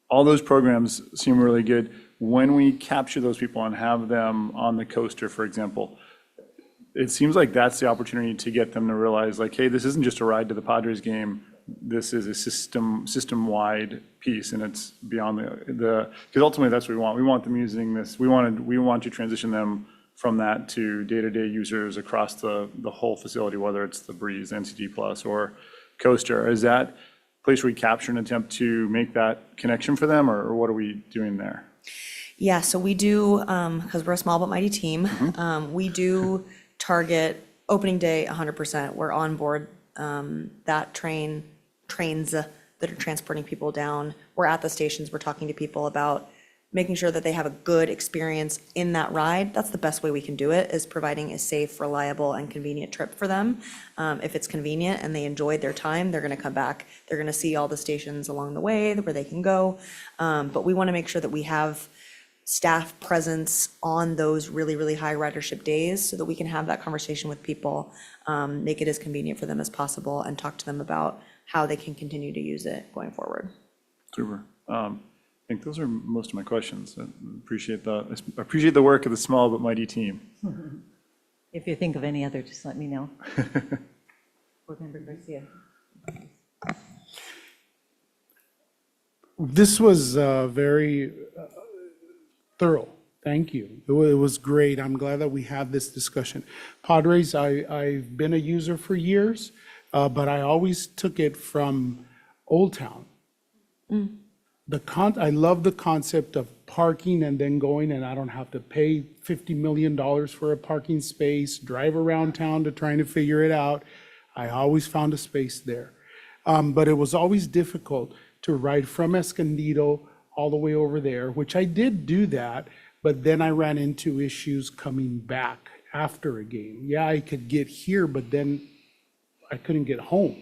all those programs seem really good. When we capture those people and have them on the coaster, for example, it seems like that's the opportunity to get them to realize like, hey, this isn't just a ride to the Padres game. This is a system-wide piece, and it's beyond the because ultimately that's what we want. We want them using this. We want to transition them from that to day-to-day users across the whole facility, whether it's the Breeze, NCG Plus, or Coaster. Is that place where we capture and attempt to make that connection for them, or what are we doing there? Yeah, so we do, because we're a small but mighty team, we do target opening day 100%. We're on board that trains that are transporting people down. We're at the stations, we're talking to people about making sure that they have a good experience in that ride. That's the best way we can do it, is providing a safe, reliable, and convenient trip for them. If it's convenient and they enjoyed their time, they're gonna come back. They're gonna see all the stations along the way where they can go. But we wanna make sure that we have staff presence on those really, really high ridership days so that we can have that conversation with people, make it as convenient for them as possible, and talk to them about how they can continue to use it going forward. Super. I think those are most of my questions. I appreciate the work of the small but mighty team. If you think of any other, just let me know. Board Member Garcia. This was very thorough. Thank you. It was great. I'm glad that we had this discussion. Padres, I've been a user for years, but I always took it from Old Town. I love the concept of parking and then going, and I don't have to pay $50 million for a parking space, drive around town to trying to figure it out. I always found a space there. But it was always difficult to ride from Escondido all the way over there, which I did do that, but then I ran into issues coming back after a game. Yeah, I could get here, but then I couldn't get home.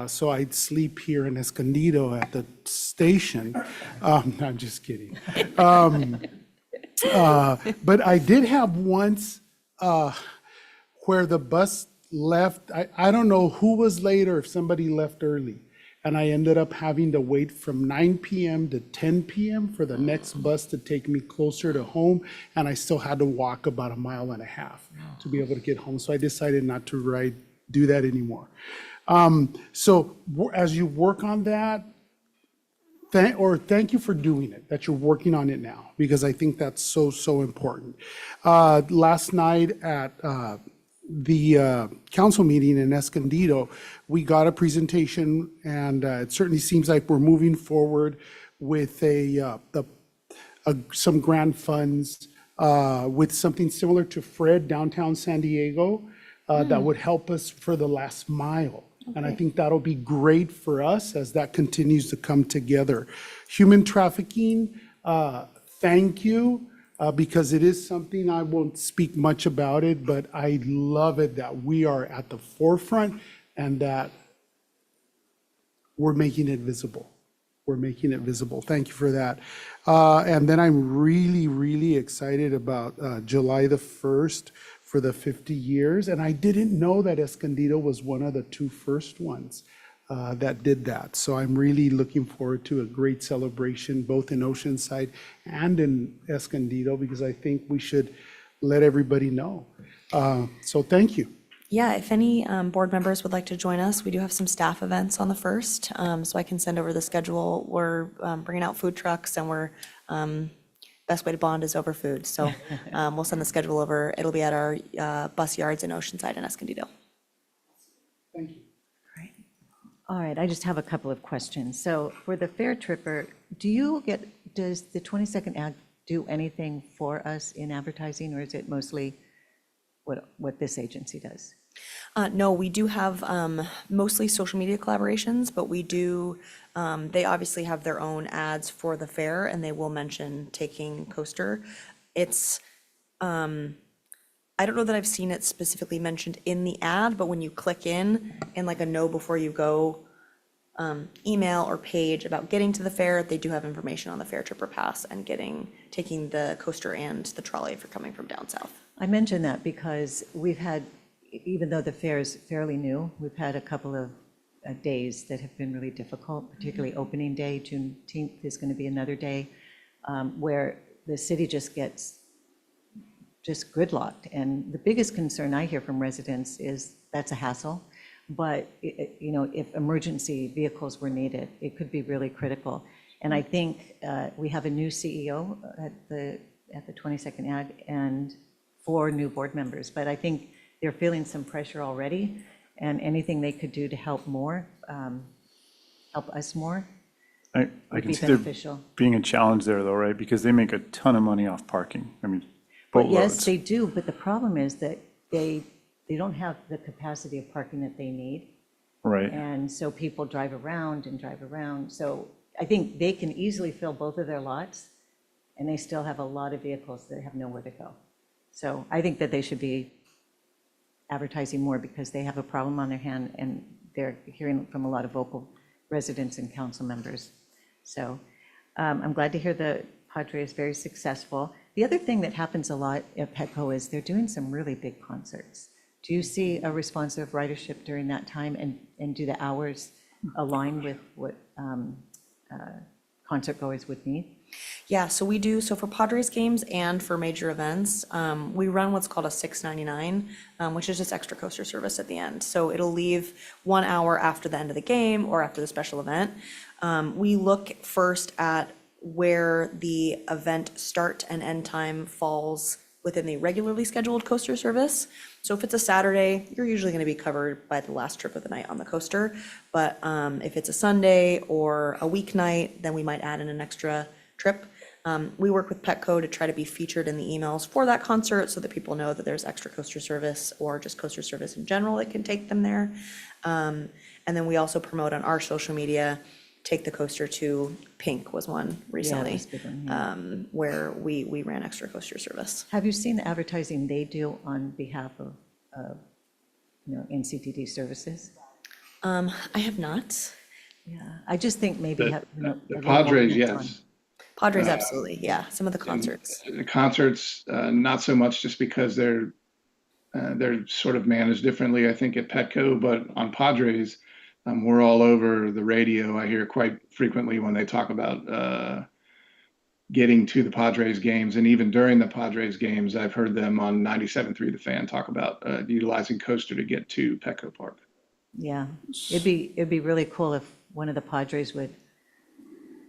So I'd sleep here in Escondido at the station. I'm just kidding. But I did have once where the bus left. I don't know who was late or if somebody left early. And I ended up having to wait from 9 p.m. to 10 p.m. for the next bus to take me closer to home. And I still had to walk about 1.5 miles to be able to get home. So I decided not to do that anymore. So as you work on that, thank you for doing it, that you're working on it now, because I think that's so important. Last night at the council meeting in Escondido, we got a presentation, and it certainly seems like we're moving forward with some grant funds with something similar to Fred downtown San Diego that would help us for the last mile. And I think that'll be great for us as that continues to come together. Human trafficking, thank you, because it is something, I won't speak much about it, but I love it that we are at the forefront and that we're making it visible. we're making it visible. Thank you for that. And then I'm really, really excited about July the 1st for the 50 years. And I didn't know that Escondido was one of the two first ones that did that. So I'm really looking forward to a great celebration, both in Oceanside and in Escondido, because I think we should let everybody know. So thank you. Yeah, if any board members would like to join us, we do have some staff events on the 1st, so I can send over the schedule. We're bringing out food trucks, and we're, best way to bond is over food. So we'll send the schedule over. It'll be at our bus yards in Oceanside and Escondido. Thank you. All right, I just have a couple of questions. So for the Fair Tripper, does the 22nd Ag do anything for us in advertising, or is it mostly what this agency does? No, we do have mostly social media collaborations, but we do, they obviously have their own ads for the fair, and they will mention taking Coaster. It's, I don't know that I've seen it specifically mentioned in the ad, but when you click in like a know before you go email or page about getting to the fair, they do have information on the Fair Tripper Pass and taking the coaster and the trolley if you're coming from down south. I mention that because we've had, even though the fair is fairly new, we've had a couple of days that have been really difficult, particularly opening day. Juneteenth is going to be another day where the city just gets gridlocked. And the biggest concern I hear from residents is that's a hassle. But, if emergency vehicles were needed, it could be really critical. And I think we have a new CEO at the 22nd Ag and 4 new board members. But I think they're feeling some pressure already, and anything they could do to help us more. I would can be see there beneficial. being a challenge there, though, right? Because they make a ton of money off parking. I mean, But yes, boatloads. they do, but the problem is that they don't have the capacity of parking that they need. Right. And so people drive around and drive around. So I think they can easily fill both of their lots, and they still have a lot of vehicles that have nowhere to go. So I think that they should be advertising more because they have a problem on their hand, and they're hearing from a lot of vocal residents and council members. So I'm glad to hear the Padre is very successful. The other thing that happens a lot at Petco is they're doing some really big concerts. Do you see a responsive ridership during that time, and do the hours align with what concert goers would need? Yeah, so we do, so for Padres games and for major events, we run what's called a 6.99, which is just extra coaster service at the end. So it'll leave 1 hour after the end of the game or after the special event. We look first at where the event start and end time falls within the regularly scheduled coaster service. So if it's a Saturday, you're usually going to be covered by the last trip of the night on the coaster. But if it's a Sunday or a weeknight, then we might add in an extra trip. We work with Petco to try to be featured in the emails for that concert so that people know that there's extra coaster service or just coaster service in general that can take them there. And then we also promote on our social media. Take the Coaster to Pink was one recently, that's a good one, where we ran extra coaster service. Have you seen the advertising they do on behalf of NCTD services? I have not. Yeah, I just think maybe have. The a little more Padres, hands-on. yes. Padres, absolutely, yeah, some of the concerts. The concerts, not so much just because they're sort of managed differently, I think, at Petco, but on Padres, we're all over the radio. I hear quite frequently when they talk about getting to the Padres games, and even during the Padres games, I've heard them on 97.3 The Fan talk about utilizing Coaster to get to Petco Park. Yeah, it'd be really cool if one of the Padres would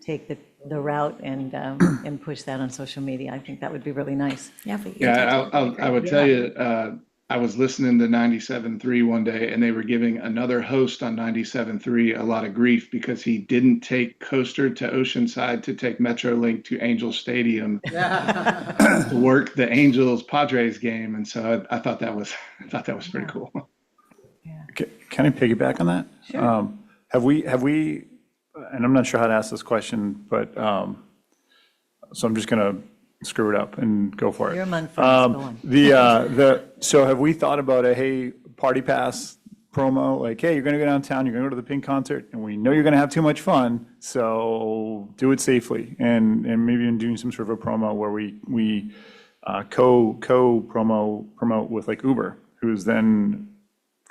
take the route and push that on social media. I think that would be really nice. Yeah, if we could Yeah, talk to them. I would tell you, I was listening to 97.3 one day, and they were giving another host on 97.3 a lot of grief because he didn't take Coaster to Oceanside to take Metrolink to Angel Stadium to work the Angels Padres game, and so I thought that was pretty cool. Can I piggyback on that? Sure. Have we, and I'm not sure how to ask this question, but, so I'm just gonna screw it up and go for it. You're among friends, go on. So have we thought about a, hey, party pass promo, like, hey, you're gonna go downtown, you're gonna go to the Pink concert, and we know you're gonna have too much fun, so do it safely. And maybe even doing some sort of a promo where we promote with like Uber, who's then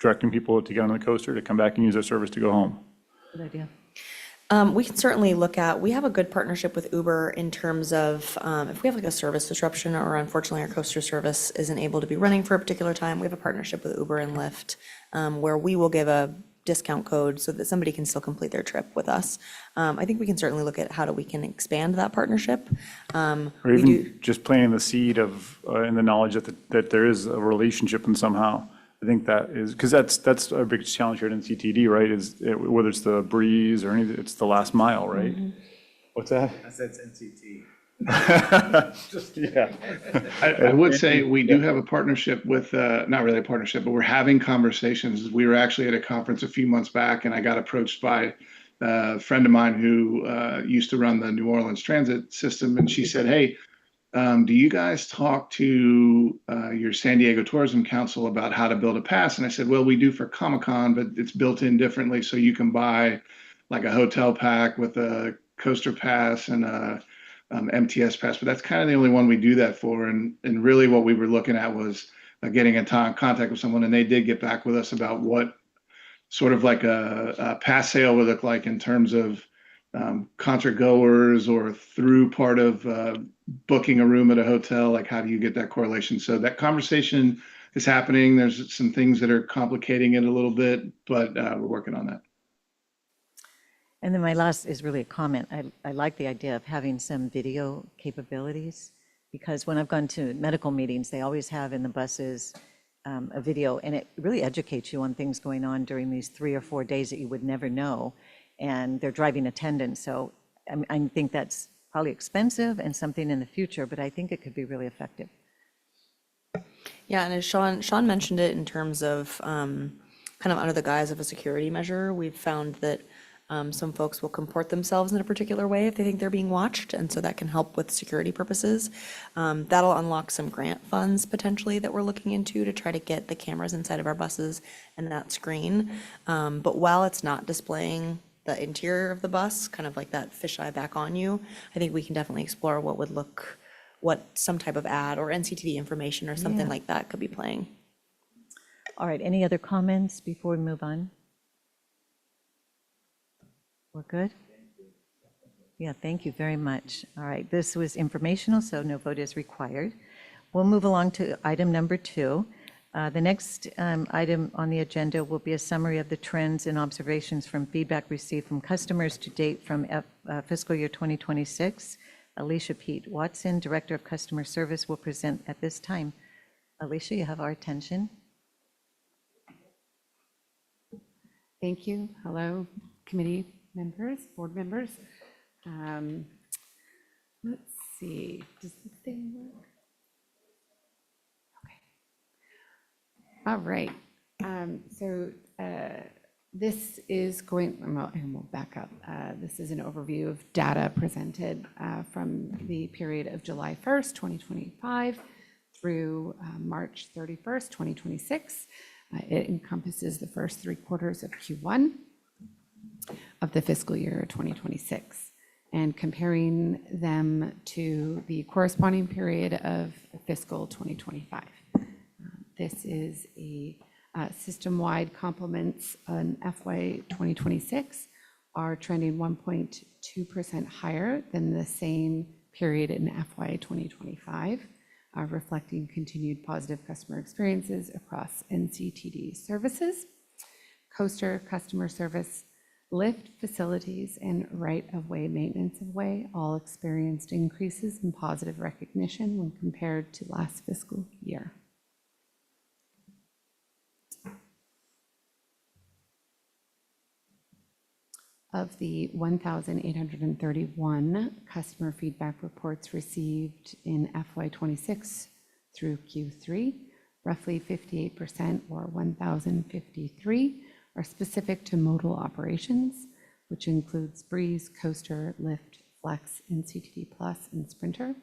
directing people to get on the coaster, to come back and use their service to go home. Good idea. We can certainly look at, we have a good partnership with Uber in terms of if we have like a service disruption or unfortunately our coaster service isn't able to be running for a particular time, we have a partnership with Uber and Lyft where we will give a discount code so that somebody can still complete their trip with us. I think we can certainly look at how we can expand that partnership. Or We even do- just planting the seed of, in the knowledge that there is a relationship and somehow. I think that is, because that's our biggest challenge here at NCTD, right? Whether it's the breeze or anything, it's the last mile, right? What's that? I said it's NCT. Yeah. I would say we do have a partnership with, not really a partnership, but we're having conversations. We were actually at a conference a few months back, and I got approached by a friend of mine who used to run the New Orleans transit system, and she said, hey, do you guys talk to your San Diego Tourism Council about how to build a pass? And I said, well, we do for Comic-Con, but it's built in differently. So you can buy like a hotel pack with a coaster pass and a MTS pass, but that's kind of the only one we do that for. And really what we were looking at was getting in contact with someone, and they did get back with us about what sort of like a pass sale would look like in terms of concert goers or through part of booking a room at a hotel, like how do you get that correlation? So that conversation is happening. There's some things that are complicating it a little bit, but we're working on that. And then my last is really a comment. I like the idea of having some video capabilities, because when I've gone to medical meetings, they always have in the buses a video, and it really educates you on things going on during these 3 or 4 days that you would never know. And they're driving attendants. So I think that's probably expensive and something in the future, but I think it could be really effective. Yeah, and as Sean mentioned it in terms of kind of under the guise of a security measure, we've found that some folks will comport themselves in a particular way if they think they're being watched, and so that can help with security purposes. That'll unlock some grant funds potentially that we're looking into to try to get the cameras inside of our buses and that screen. But while it's not displaying the interior of the bus, kind of like that fisheye back on you, I think we can definitely explore what some type of ad or NCTD information or something Yeah. like that could be playing. All right, any other comments before we move on? We're good? Yeah, thank you very much. All right, this was informational, so no vote is required. We'll move along to item number 2. The next item on the agenda will be a summary of the trends and observations from feedback received from customers to date from fiscal year 2026. Alicia Pete Watson, Director of Customer Service, will present at this time. Alicia, you have our attention. Thank you. Hello, committee members, board members. Let's see, does this thing work? Okay. All right. So this is going, and we'll back up. This is an overview of data presented from the period of July 1st, 2025 through March 31st, 2026. It encompasses the first 3 quarters of Q1 of the fiscal year 2026 and comparing them to the corresponding period of fiscal 2025. This is a system-wide complements on FY 2026 are trending 1.2% higher than the same period in FY 2025. Reflecting continued positive customer experiences across NCTD services, coaster customer service, lift facilities, and right-of-way maintenance of way all experienced increases in positive recognition when compared to last fiscal year. Of the 1,831 customer feedback reports received in FY 26 through Q3, roughly 58% or 1,053 are specific to modal operations, which includes Breeze, Coaster, Lift, Flex, NCTD Plus, and Sprinter.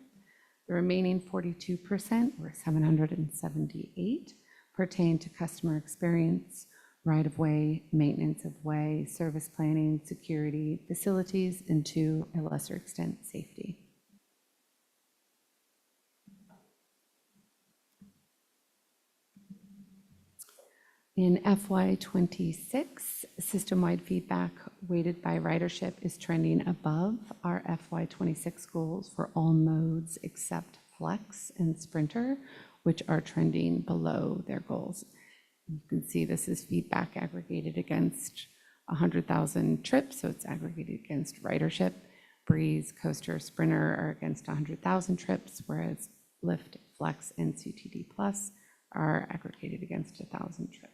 The remaining 42% or 778 pertain to customer experience right-of-way, maintenance of way, service planning, security, facilities, and to a lesser extent, safety. In FY '26, system-wide feedback weighted by ridership is trending above our FY '26 goals for all modes except Flex and Sprinter, which are trending below their goals. You can see this is feedback aggregated against 100,000 trips, so it's aggregated against ridership. Breeze, Coaster, Sprinter are against 100,000 trips, whereas Lyft, Flex, and CTD Plus are aggregated against 1,000 trips.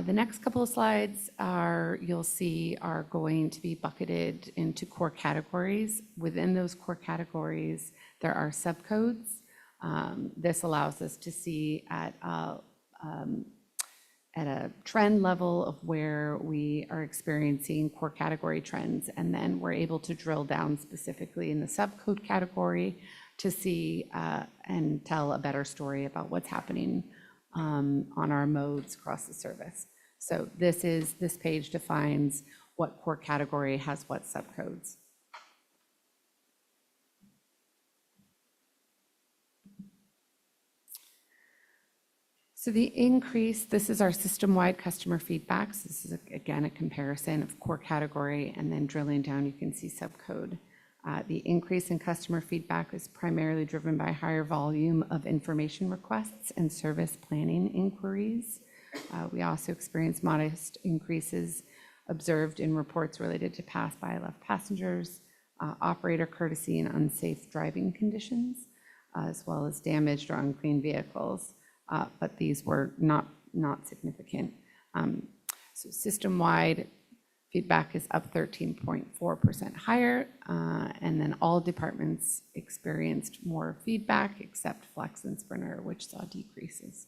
The next couple of slides you'll see are going to be bucketed into core categories. Within those core categories, there are subcodes. This allows us to see at a trend level of where we are experiencing core category trends, and then we're able to drill down specifically in the subcode category to see and tell a better story about what's happening on our modes across the service. So this page defines what core category has what subcodes. So the increase, this is our system-wide customer feedback. So this is, again, a comparison of core category, and then drilling down, you can see subcode. The increase in customer feedback is primarily driven by higher volume of information requests and service planning inquiries. We also experienced modest increases observed in reports related to pass by left passengers, operator courtesy and unsafe driving conditions, as well as damaged or unclean vehicles. But these were not significant. So system-wide feedback is up 13.4% higher, and then all departments experienced more feedback except Flex and Sprinter, which saw decreases.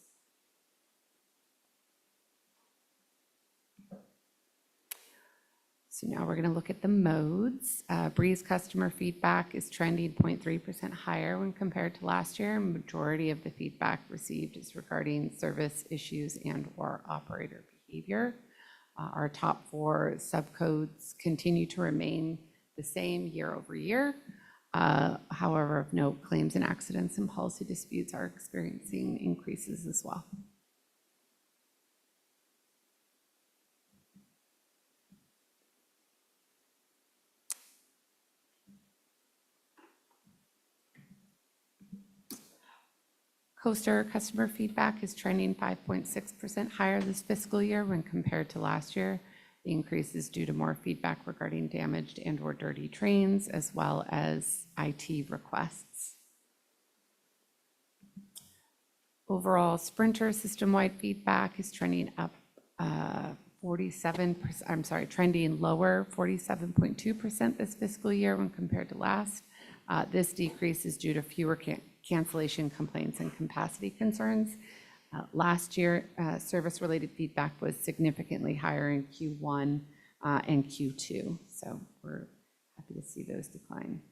So now we're going to look at the modes. Breeze customer feedback is trending 0.3% higher when compared to last year. Majority of the feedback received is regarding service issues and/or operator behavior. Our top 4 subcodes continue to remain the same year over year. However, of note, claims and accidents and policy disputes are experiencing increases as well. Coaster customer feedback is trending 5.6% higher this fiscal year when compared to last year. The increase is due to more feedback regarding damaged and/or dirty trains, as well as IT requests. Overall, Sprinter system-wide feedback is trending up 47%, trending lower 47.2% this fiscal year when compared to last. This decrease is due to fewer cancellation complaints and capacity concerns. Last year, service-related feedback was significantly higher in Q1 and Q2, so we're happy to see those decline.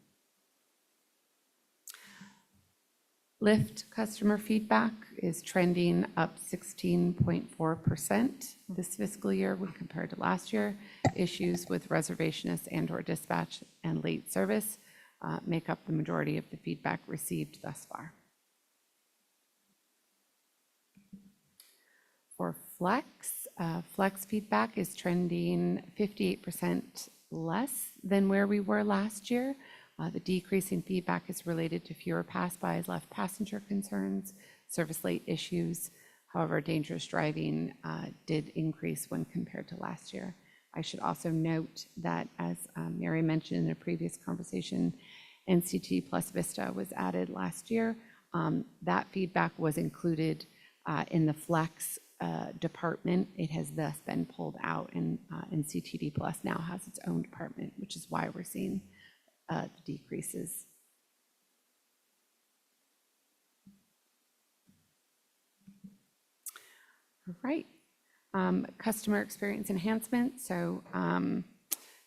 Lyft customer feedback is trending up 16.4% this fiscal year when compared to last year. Issues with reservationists and/or dispatch and late service make up the majority of the feedback received thus far. For Flex, Flex feedback is trending 58% less than where we were last year. The decrease in feedback is related to fewer pass-bys, left passenger concerns, service late issues. However, dangerous driving did increase when compared to last year. I should also note that, as Mary mentioned in a previous conversation, NCT Plus Vista was added last year. That feedback was included in the Flex department. It has thus been pulled out, and CTD Plus now has its own department, which is why we're seeing the decreases. All right. Customer experience enhancement. So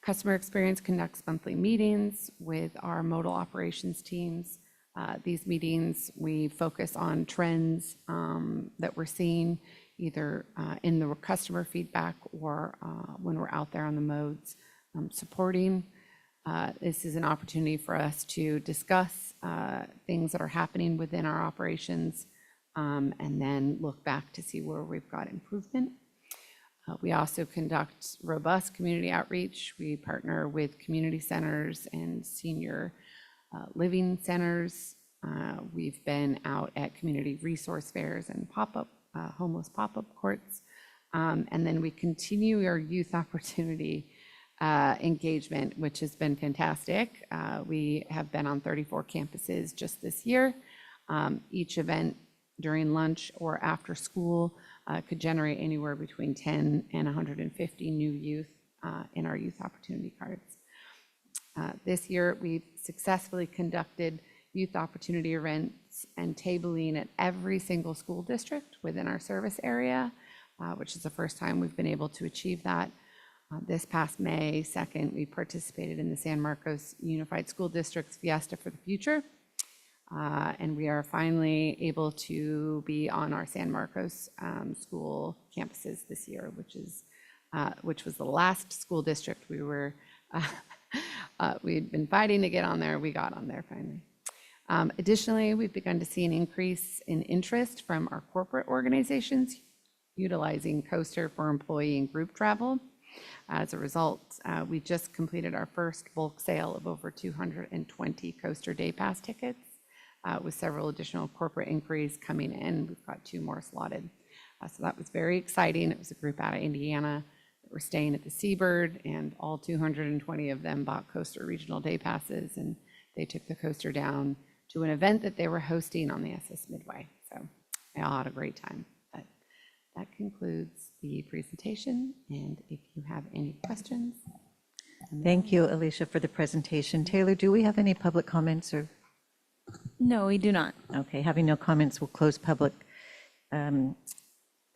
customer experience conducts monthly meetings with our modal operations teams These meetings, we focus on trends that we're seeing either in the customer feedback or when we're out there on the modes supporting. This is an opportunity for us to discuss things that are happening within our operations and then look back to see where we've got improvement. We also conduct robust community outreach. We partner with community centers and senior living centers. We've been out at community resource fairs and homeless pop-up courts. And then we continue our youth opportunity engagement, which has been fantastic. We have been on 34 campuses just this year. Each event during lunch or after school could generate anywhere between 10 and 150 new youth in our youth opportunity cards. This year, we've successfully conducted youth opportunity events and tabling at every single school district within our service area, which is the first time we've been able to achieve that. This past May 2nd, we participated in the San Marcos Unified School District's Fiesta for the Future. And we are finally able to be on our San Marcos school campuses this year, which was the last school district we'd been fighting to get on there. We got on there finally. Additionally, we've begun to see an increase in interest from our corporate organizations utilizing Coaster for employee and group travel. As a result, we just completed our first bulk sale of over 220 Coaster Day Pass tickets, with several additional corporate inquiries coming in. We've got 2 more slotted. So that was very exciting. It was a group out of Indiana that were staying at the Seabird, and all 220 of them bought Coaster Regional Day Passes, and they took the coaster down to an event that they were hosting on the SS Midway. So they all had a great time. But that concludes the presentation, and if you have any questions. Thank you, Alicia, for the presentation. Taylor, do we have any public comments or? No, we do not. Okay, having no comments, we'll close public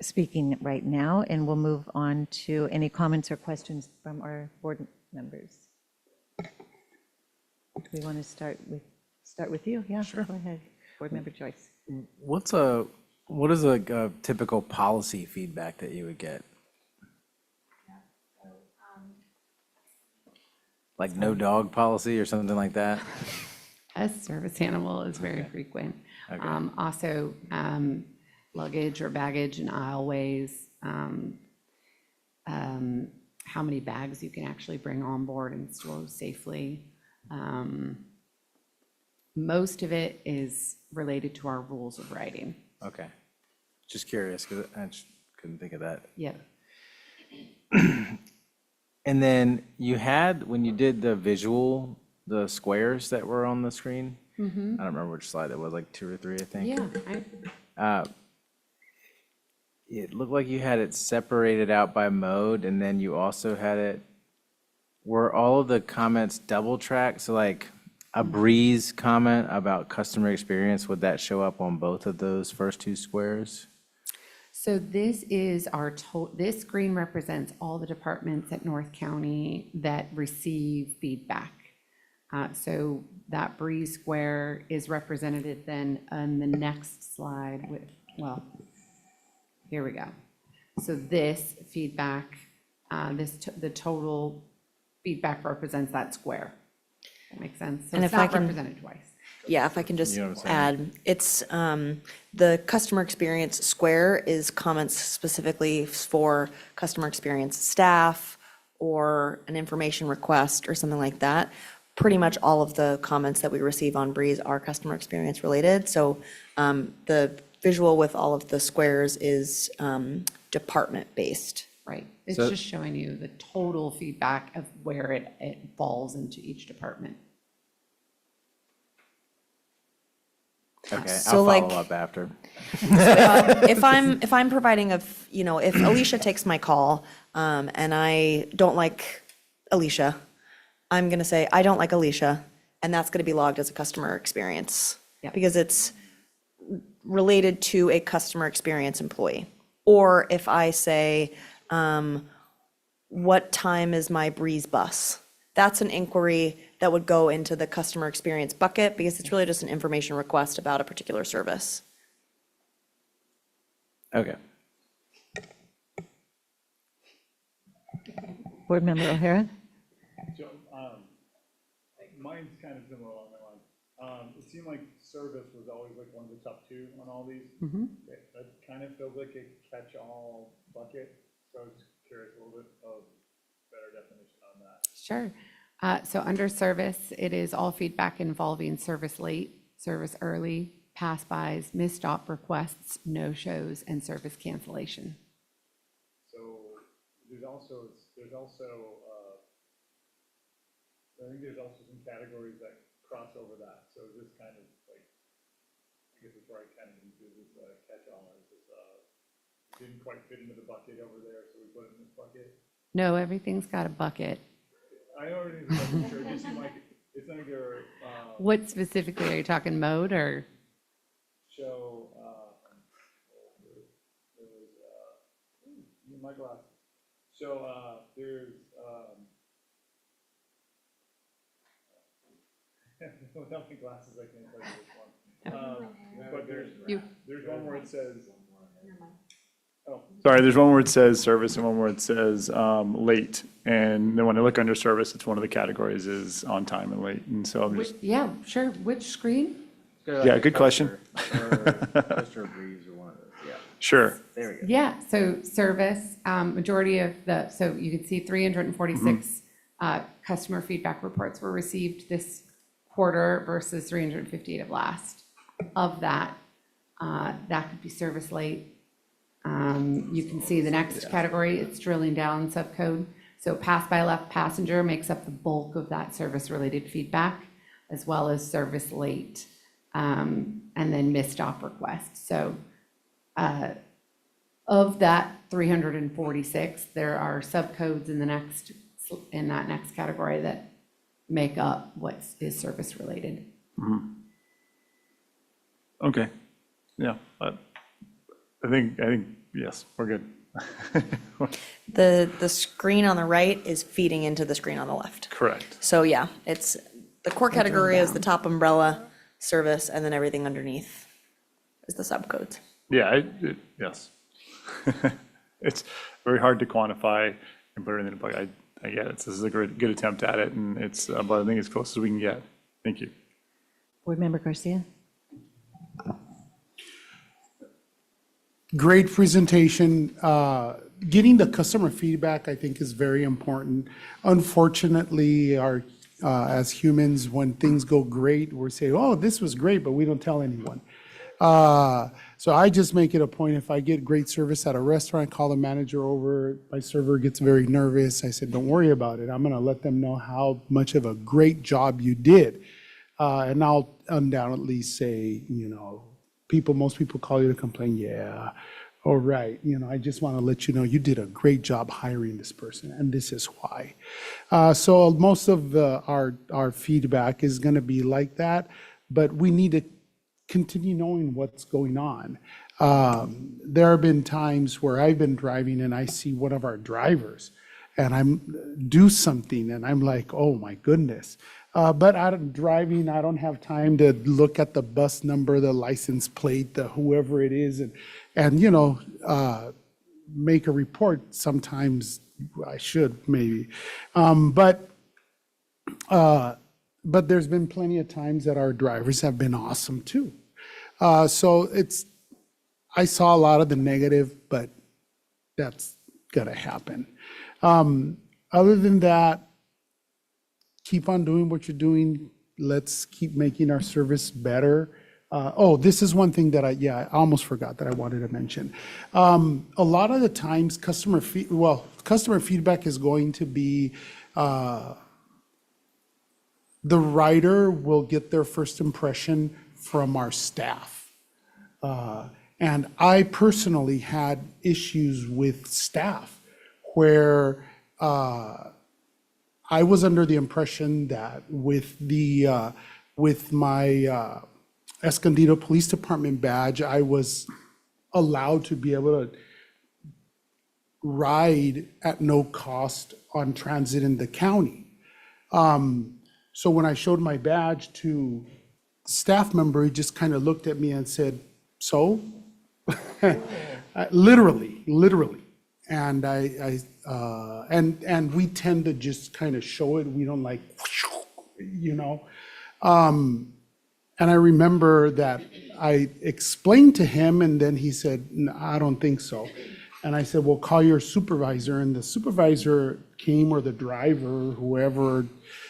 speaking right now, and we'll move on to any comments or questions from our board members. Do we want to start with you? Yeah, sure. Go ahead, Board Member Joyce. What is a typical policy feedback that you would get? Like no dog policy or something like that? A service animal is very frequent. Okay. Also, luggage or baggage in aisleways, how many bags you can actually bring on board and store safely. Most of it is related to our rules of riding. Okay. Just curious, because I just couldn't think of that. Yep. And then you had, when you did the visual, the squares that were on the screen? I don't remember which slide it was, like 2 or 3, I think. Yeah. It looked like you had it separated out by mode, and then you also had it, were all of the comments double tracked? So like a Breeze comment about customer experience, would that show up on both of those first 2 squares? So this is this screen represents all the departments at North County that receive feedback. So that Breeze square is represented then on the next slide with, well, here we go. So this feedback, the total feedback represents that square. That makes sense? So And it's if I not can- represented twice. Yeah, if I can just You know what I'm add, it's, the customer experience square is comments specifically for customer experience staff or an information request or something like that. Pretty much all of the comments that we receive on Breeze are customer experience related. So the visual with all of the squares is department-based. Right. It's So- just showing you the total feedback of where it falls into each department. Okay, So I'll like- follow up after. If I'm providing if Alicia takes my call, and I don't like Alicia, I'm gonna say, I don't like Alicia, and that's gonna be logged as a customer experience. Yep. Because it's related to a customer experience employee. Or if I say, what time is my Breeze bus? That's an inquiry that would go into the customer experience bucket because it's really just an information request about a particular service. Okay. Board Member O'Hara? So, mine's kind of similar along that line. It seemed like service was always like one of the top two on all these. That kind of feels like a catch-all bucket, so I was curious a little bit of better definition on that. Sure. So under service, it is all feedback involving service late, service early, pass-bys, missed stop requests, no-shows, and service cancellation. So there's also, I think there's also some categories that cross over that. So is this kind of like, I guess it's where I kind of into this catch-all, is this, didn't quite fit into the bucket over there, so we put it in this bucket? No, everything's got a bucket. I know everything's a bucket, sure, it just seemed like, it's like there, What specifically, are you talking mode or? show, there was, my glasses. So, there's, without my glasses, I can't tell you which one. But there's one where it says, oh, sorry, there's one where it says service and one where it says late. And then when I look under service, it's one of the categories is on time and late. And so I'm just, Yeah, sure. Which screen? Yeah, good question. Coaster or Breeze or one of those, yeah. sure. There we go. Yeah, so service, majority of the, so you can see 346 customer feedback reports were received this quarter versus 358 of last. Of that, that could be service late. You can see the next category, it's drilling down subcode. So pass by left passenger makes up the bulk of that service-related feedback, as well as service late, and then missed stop request. So of that 346, there are subcodes in that next category that make up what is service-related. Okay, yeah, I think, yes, we're good. The screen on the right is feeding into the screen on the left. Correct. So yeah, it's, the core category is the top umbrella service, and then everything underneath is the subcodes. Yeah, yes. It's very hard to quantify and put it in the bucket. I get it. This is a good attempt at it, and it's, but I think as close as we can get. Thank you. Board Member Garcia? Great presentation. Getting the customer feedback, I think, is very important. Unfortunately, as humans, when things go great, we say, oh, this was great, but we don't tell anyone. So I just make it a point, if I get great service at a restaurant, I call the manager over, my server gets very nervous. I said, don't worry about it. I'm going to let them know how much of a great job you did. And I'll undoubtedly say, most people call you to complain. Yeah, all right. I just want to let you know you did a great job hiring this person, and this is why. So most of our feedback is going to be like that, but we need to continue knowing what's going on. There have been times where I've been driving and I see one of our drivers and I'm do something and I'm like, oh my goodness. But I'm driving, I don't have time to look at the bus number, the license plate, the whoever it is, and make a report. Sometimes I should, maybe. But there's been plenty of times that our drivers have been awesome too. So I saw a lot of the negative, but that's gonna happen. Other than that, keep on doing what you're doing. Let's keep making our service better. This is one thing that I almost forgot that I wanted to mention. A lot of the times customer feedback is going to be, the writer will get their first impression from our staff. And I personally had issues with staff where I was under the impression that with my Escondido Police Department badge, I was allowed to be able to ride at no cost on transit in the county. So when I showed my badge to staff member, he just kind of looked at me and said, "So?" Literally. And and we tend to just kind of show it. We don't like, you know. And I remember that I explained to him, and then he said, "No, I don't think so." And I said, "Well, call your supervisor." And the supervisor came, or the driver, whoever,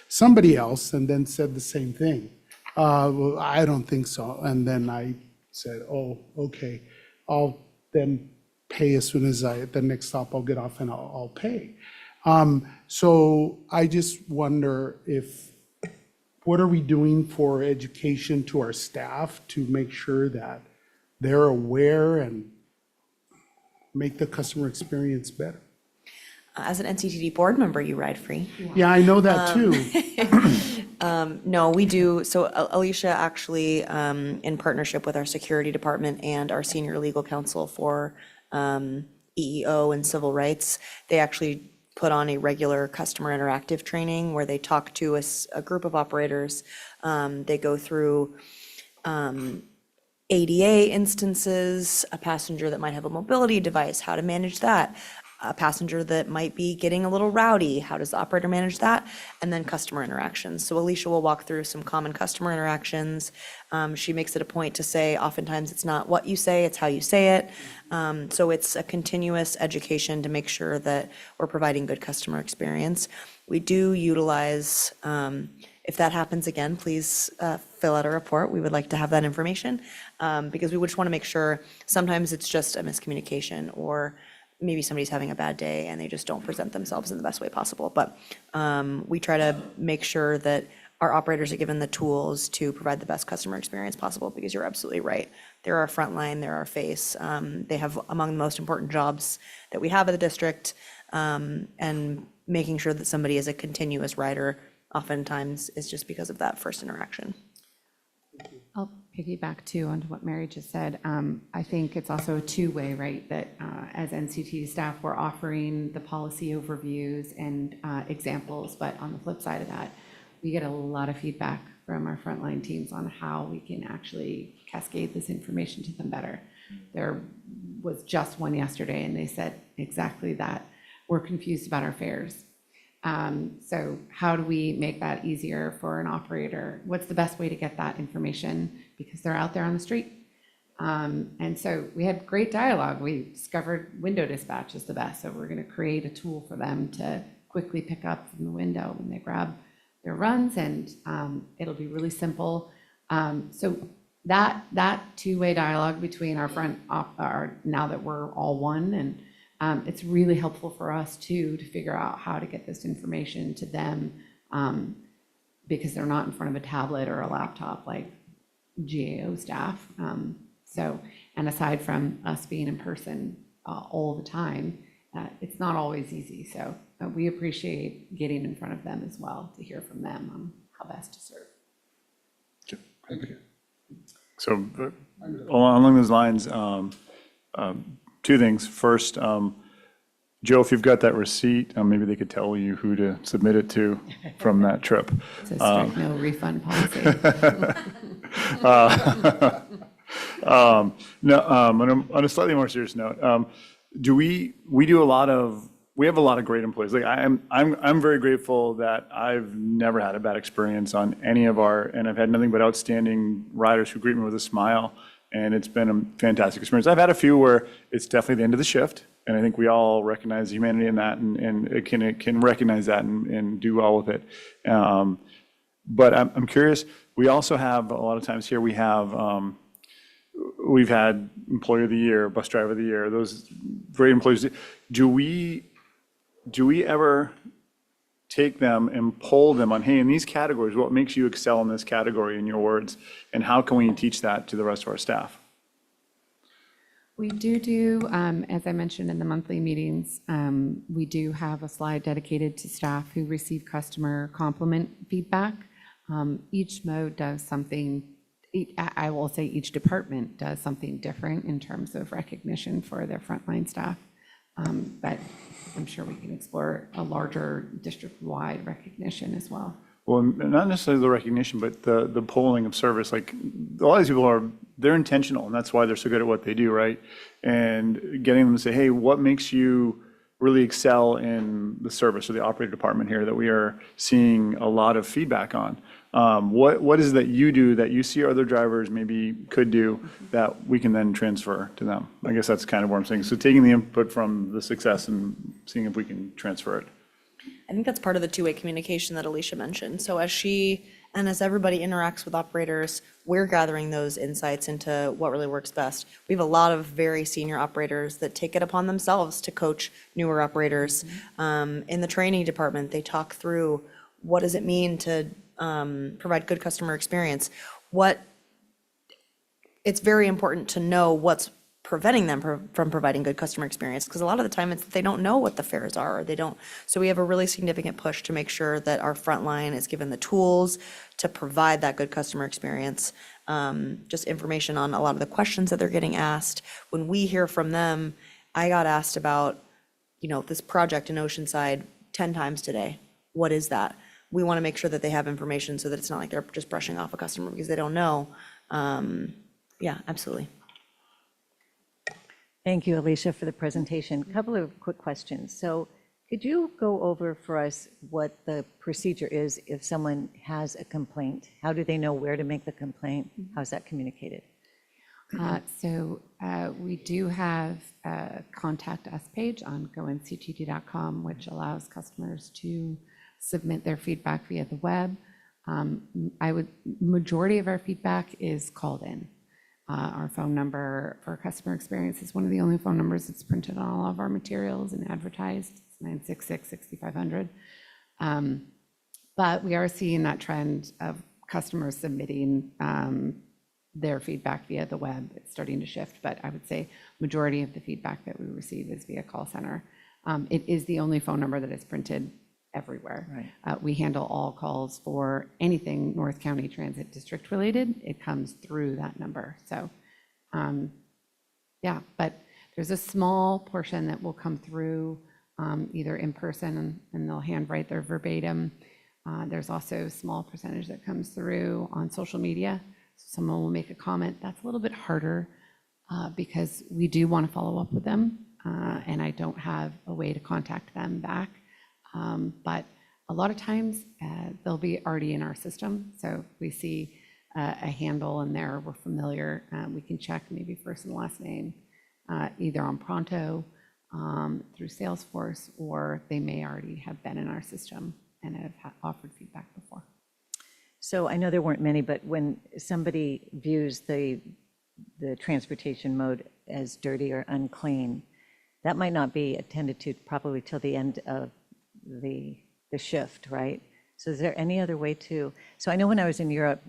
somebody else, and then said the same thing. Well, I don't think so. And then I said, "Oh, okay. I'll then pay as soon as at the next stop, I'll get off and I'll pay." So I just wonder what are we doing for education to our staff to make sure that they're aware and make the customer experience better? As an NCTD board member, you ride free. Yeah, I know that too. No, we do. So Alicia actually, in partnership with our security department and our senior legal counsel for EEO and civil rights, they actually put on a regular customer interactive training where they talk to a group of operators. They go through ADA instances, a passenger that might have a mobility device, how to manage that, a passenger that might be getting a little rowdy, how does the operator manage that? And then customer interactions. So Alicia will walk through some common customer interactions. She makes it a point to say, oftentimes it's not what you say, it's how you say it. So it's a continuous education to make sure that we're providing good customer experience. We do utilize, if that happens again, please fill out a report. We would like to have that information because we would just want to make sure sometimes it's just a miscommunication, or maybe somebody's having a bad day and they just don't present themselves in the best way possible. But we try to make sure that our operators are given the tools to provide the best customer experience possible, because you're absolutely right. They're our frontline, they're our face. They have among the most important jobs that we have at the district, and making sure that somebody is a continuous rider oftentimes is just because of that first interaction. I'll piggyback too onto what Mary just said. I think it's also a two-way, right? That as NCT staff, we're offering the policy overviews and examples, but on the flip side of that, we get a lot of feedback from our frontline teams on how we can actually cascade this information to them better. There was just one yesterday, and they said exactly that. We're confused about our fares. So how do we make that easier for an operator? What's the best way to get that information? Because they're out there on the street. And so we had great dialogue. We discovered window dispatch is the best. So we're going to create a tool for them to quickly pick up from the window when they grab their runs, and it'll be really simple. So that two-way dialogue between our now that we're all one, and it's really helpful for us too to figure out how to get this information to them, because they're not in front of a tablet or a laptop like GAO staff. And aside from us being in person all the time, it's not always easy. So we appreciate getting in front of them as well to hear from them on how best to serve. Thank you. So along those lines, two things. First, Joe, if you've got that receipt, maybe they could tell you who to submit it to from that trip. It's a straight no refund policy. On a slightly more serious note, we have a lot of great employees. Like I'm very grateful that I've never had a bad experience on any of and I've had nothing but outstanding riders who greet me with a smile, and it's been a fantastic experience. I've had a few where it's definitely the end of the shift, and I think we all recognize the humanity in that, and it can recognize that and do well with it. But I'm curious, we also have, a lot of times here, we've had Employee of the Year, Bus Driver of the Year, those great employees. Do we ever take them and poll them on, hey, in these categories, what makes you excel in this category, in your words, and how can we teach that to the rest of our staff? We do, as I mentioned in the monthly meetings, we do have a slide dedicated to staff who receive customer compliment feedback. Each mode does something, I will say each department does something different in terms of recognition for their frontline staff. But I'm sure we can explore a larger district-wide recognition as well. Well, not necessarily the recognition, but the polling of service. Like a lot of these people they're intentional, and that's why they're so good at what they do, right? And getting them to say, hey, what makes you really excel in the service or the operator department here that we are seeing a lot of feedback on? What is it that you do that you see other drivers maybe could do that we can then transfer to them? I guess that's kind of what I'm saying. So taking the input from the success and seeing if we can transfer it. I think that's part of the two-way communication that Alicia mentioned. So as she and as everybody interacts with operators, we're gathering those insights into what really works best. We have a lot of very senior operators that take it upon themselves to coach newer operators. In the training department, they talk through what does it mean to provide good customer experience. It's very important to know what's preventing them from providing good customer experience, because a lot of the time it's that they don't know what the fares are, or they don't. So we have a really significant push to make sure that our frontline is given the tools to provide that good customer experience. Just information on a lot of the questions that they're getting asked. When we hear from them, I got asked about, this project in Oceanside 10 times today. What is that? We want to make sure that they have information so that it's not like they're just brushing off a customer because they don't know. Yeah, absolutely. Thank you, Alicia, for the presentation. A couple of quick questions. So could you go over for us what the procedure is if someone has a complaint? How do they know where to make the complaint? How's that communicated? We do have a contact us page on goinctd.com, which allows customers to submit their feedback via the web. Majority of our feedback is called in. Our phone number for customer experience is one of the only phone numbers that's printed on all of our materials and advertised. It's 966-6500. But we are seeing that trend of customers submitting their feedback via the web. It's starting to shift, but I would say majority of the feedback that we receive is via call center. It is the only phone number that is printed everywhere. Right. We handle all calls for anything North County Transit District related. It comes through that number. So, yeah, but there's a small portion that will come through either in person and they'll handwrite their verbatim. There's also a small percentage that comes through on social media. So someone will make a comment. That's a little bit harder because we do want to follow up with them and I don't have a way to contact them back. But a lot of times they'll be already in our system. So if we see a handle in there, we're familiar, we can check maybe first and last name, either on Pronto, through Salesforce, or they may already have been in our system and have offered feedback before. So I know there weren't many, but when somebody views the transportation mode as dirty or unclean, that might not be attended to probably till the end of the shift, right? So is there any other way to, so I know when I was in Europe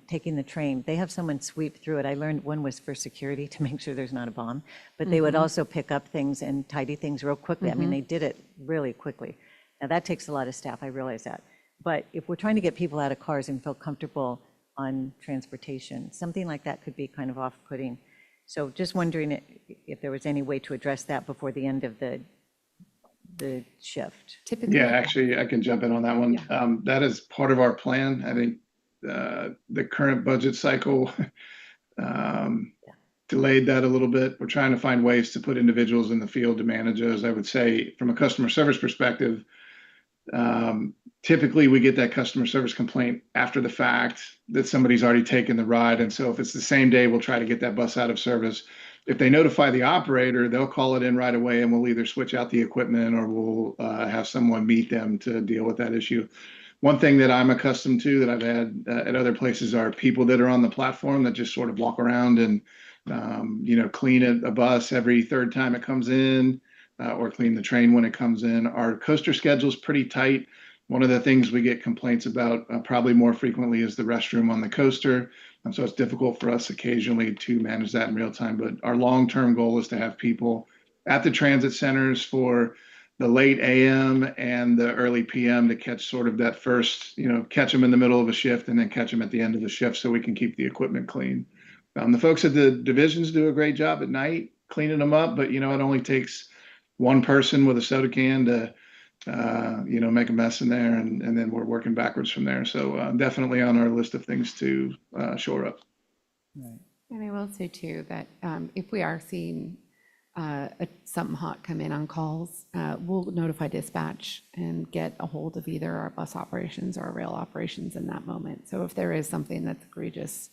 taking the train, they have someone sweep through it. I learned one was for security to make sure there's not a bomb, but they would also pick up things and tidy things real quickly. I mean, they did it really quickly. Now that takes a lot of staff, I realize that. But if we're trying to get people out of cars and feel comfortable on transportation, something like that could be kind of off-putting. So just wondering if there was any way to address that before the end of the shift. Typically, Yeah, actually, I can jump in on that one. That is part of our plan. I think the current budget cycle delayed that a little bit. We're trying to find ways to put individuals in the field to manage those. I would say from a customer service perspective, typically we get that customer service complaint after the fact that somebody's already taken the ride. And so if it's the same day, we'll try to get that bus out of service. If they notify the operator, they'll call it in right away and we'll either switch out the equipment or we'll have someone meet them to deal with that issue. One thing that I'm accustomed to that I've had at other places are people that are on the platform that just sort of walk around and, clean a bus every third time it comes in or clean the train when it comes in. Our coaster schedule is pretty tight. One of the things we get complaints about probably more frequently is the restroom on the coaster. So it's difficult for us occasionally to manage that in real time. But our long-term goal is to have people at the transit centers for the late AM and the early PM to catch sort of that first, catch them in the middle of a shift and then catch them at the end of the shift so we can keep the equipment clean. The folks at the divisions do a great job at night cleaning them up, but it only takes one person with a soda can to make a mess in there, and then we're working backwards from there. So definitely on our list of things to shore up. And I will say too, that if we are seeing something hot come in on calls, we'll notify dispatch and get a hold of either our bus operations or our rail operations in that moment. So if there is something that's egregious,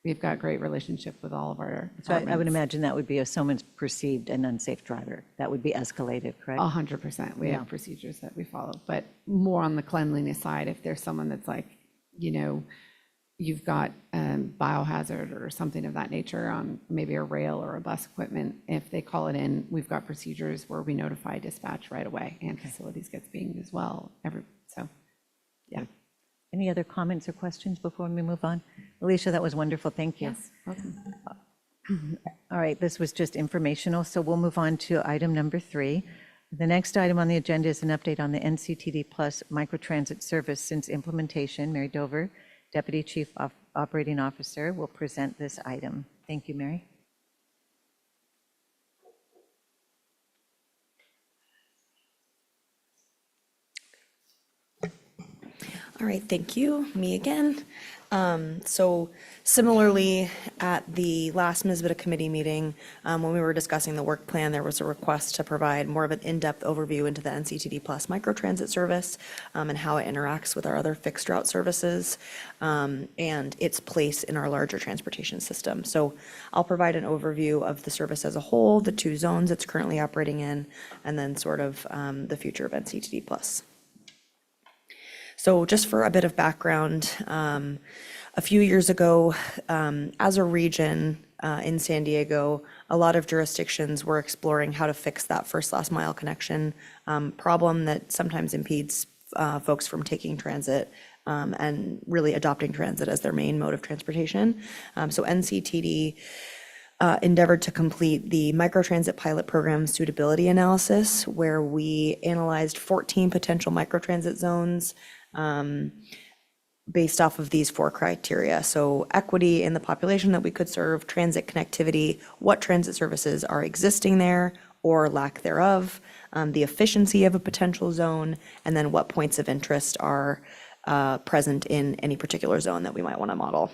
we've got great relationship with all of our So I would departments. imagine that would be if someone's perceived an unsafe driver. That would be escalated, correct? 100%. We have procedures that we follow, but more on the cleanliness side, if there's someone that's like, you've got biohazard or something of that nature on maybe a rail or a bus equipment, if they call it in, we've got procedures where we notify dispatch right away, and facilities gets being as well. Yeah. Any other comments or questions before we move on? Alicia, that was wonderful. Thank you. Yes, welcome. All right, this was just informational, so we'll move on to item number 3. The next item on the agenda is an update on the NCTD Plus microtransit service since implementation. Mary Dover, Deputy Chief Operating Officer, will present this item. Thank you, Mary. All right, thank you. Me again. So similarly, at the last MSPBD committee meeting, when we were discussing the work plan, there was a request to provide more of an in-depth overview into the NCTD Plus microtransit service and how it interacts with our other fixed route services and its place in our larger transportation system. So I'll provide an overview of the service as a whole, the 2 zones it's currently operating in, and then sort of the future of NCTD Plus. So just for a bit of background, a few years ago, as a region in San Diego, a lot of jurisdictions were exploring how to fix that first last mile connection problem that sometimes impedes folks from taking transit and really adopting transit as their main mode of transportation. So NCTD endeavored to complete the microtransit pilot program suitability analysis, where we analyzed 14 potential microtransit zones based off of these 4 criteria. So equity in the population that we could serve, transit connectivity, what transit services are existing there or lack thereof, the efficiency of a potential zone, and then what points of interest are present in any particular zone that we might want to model.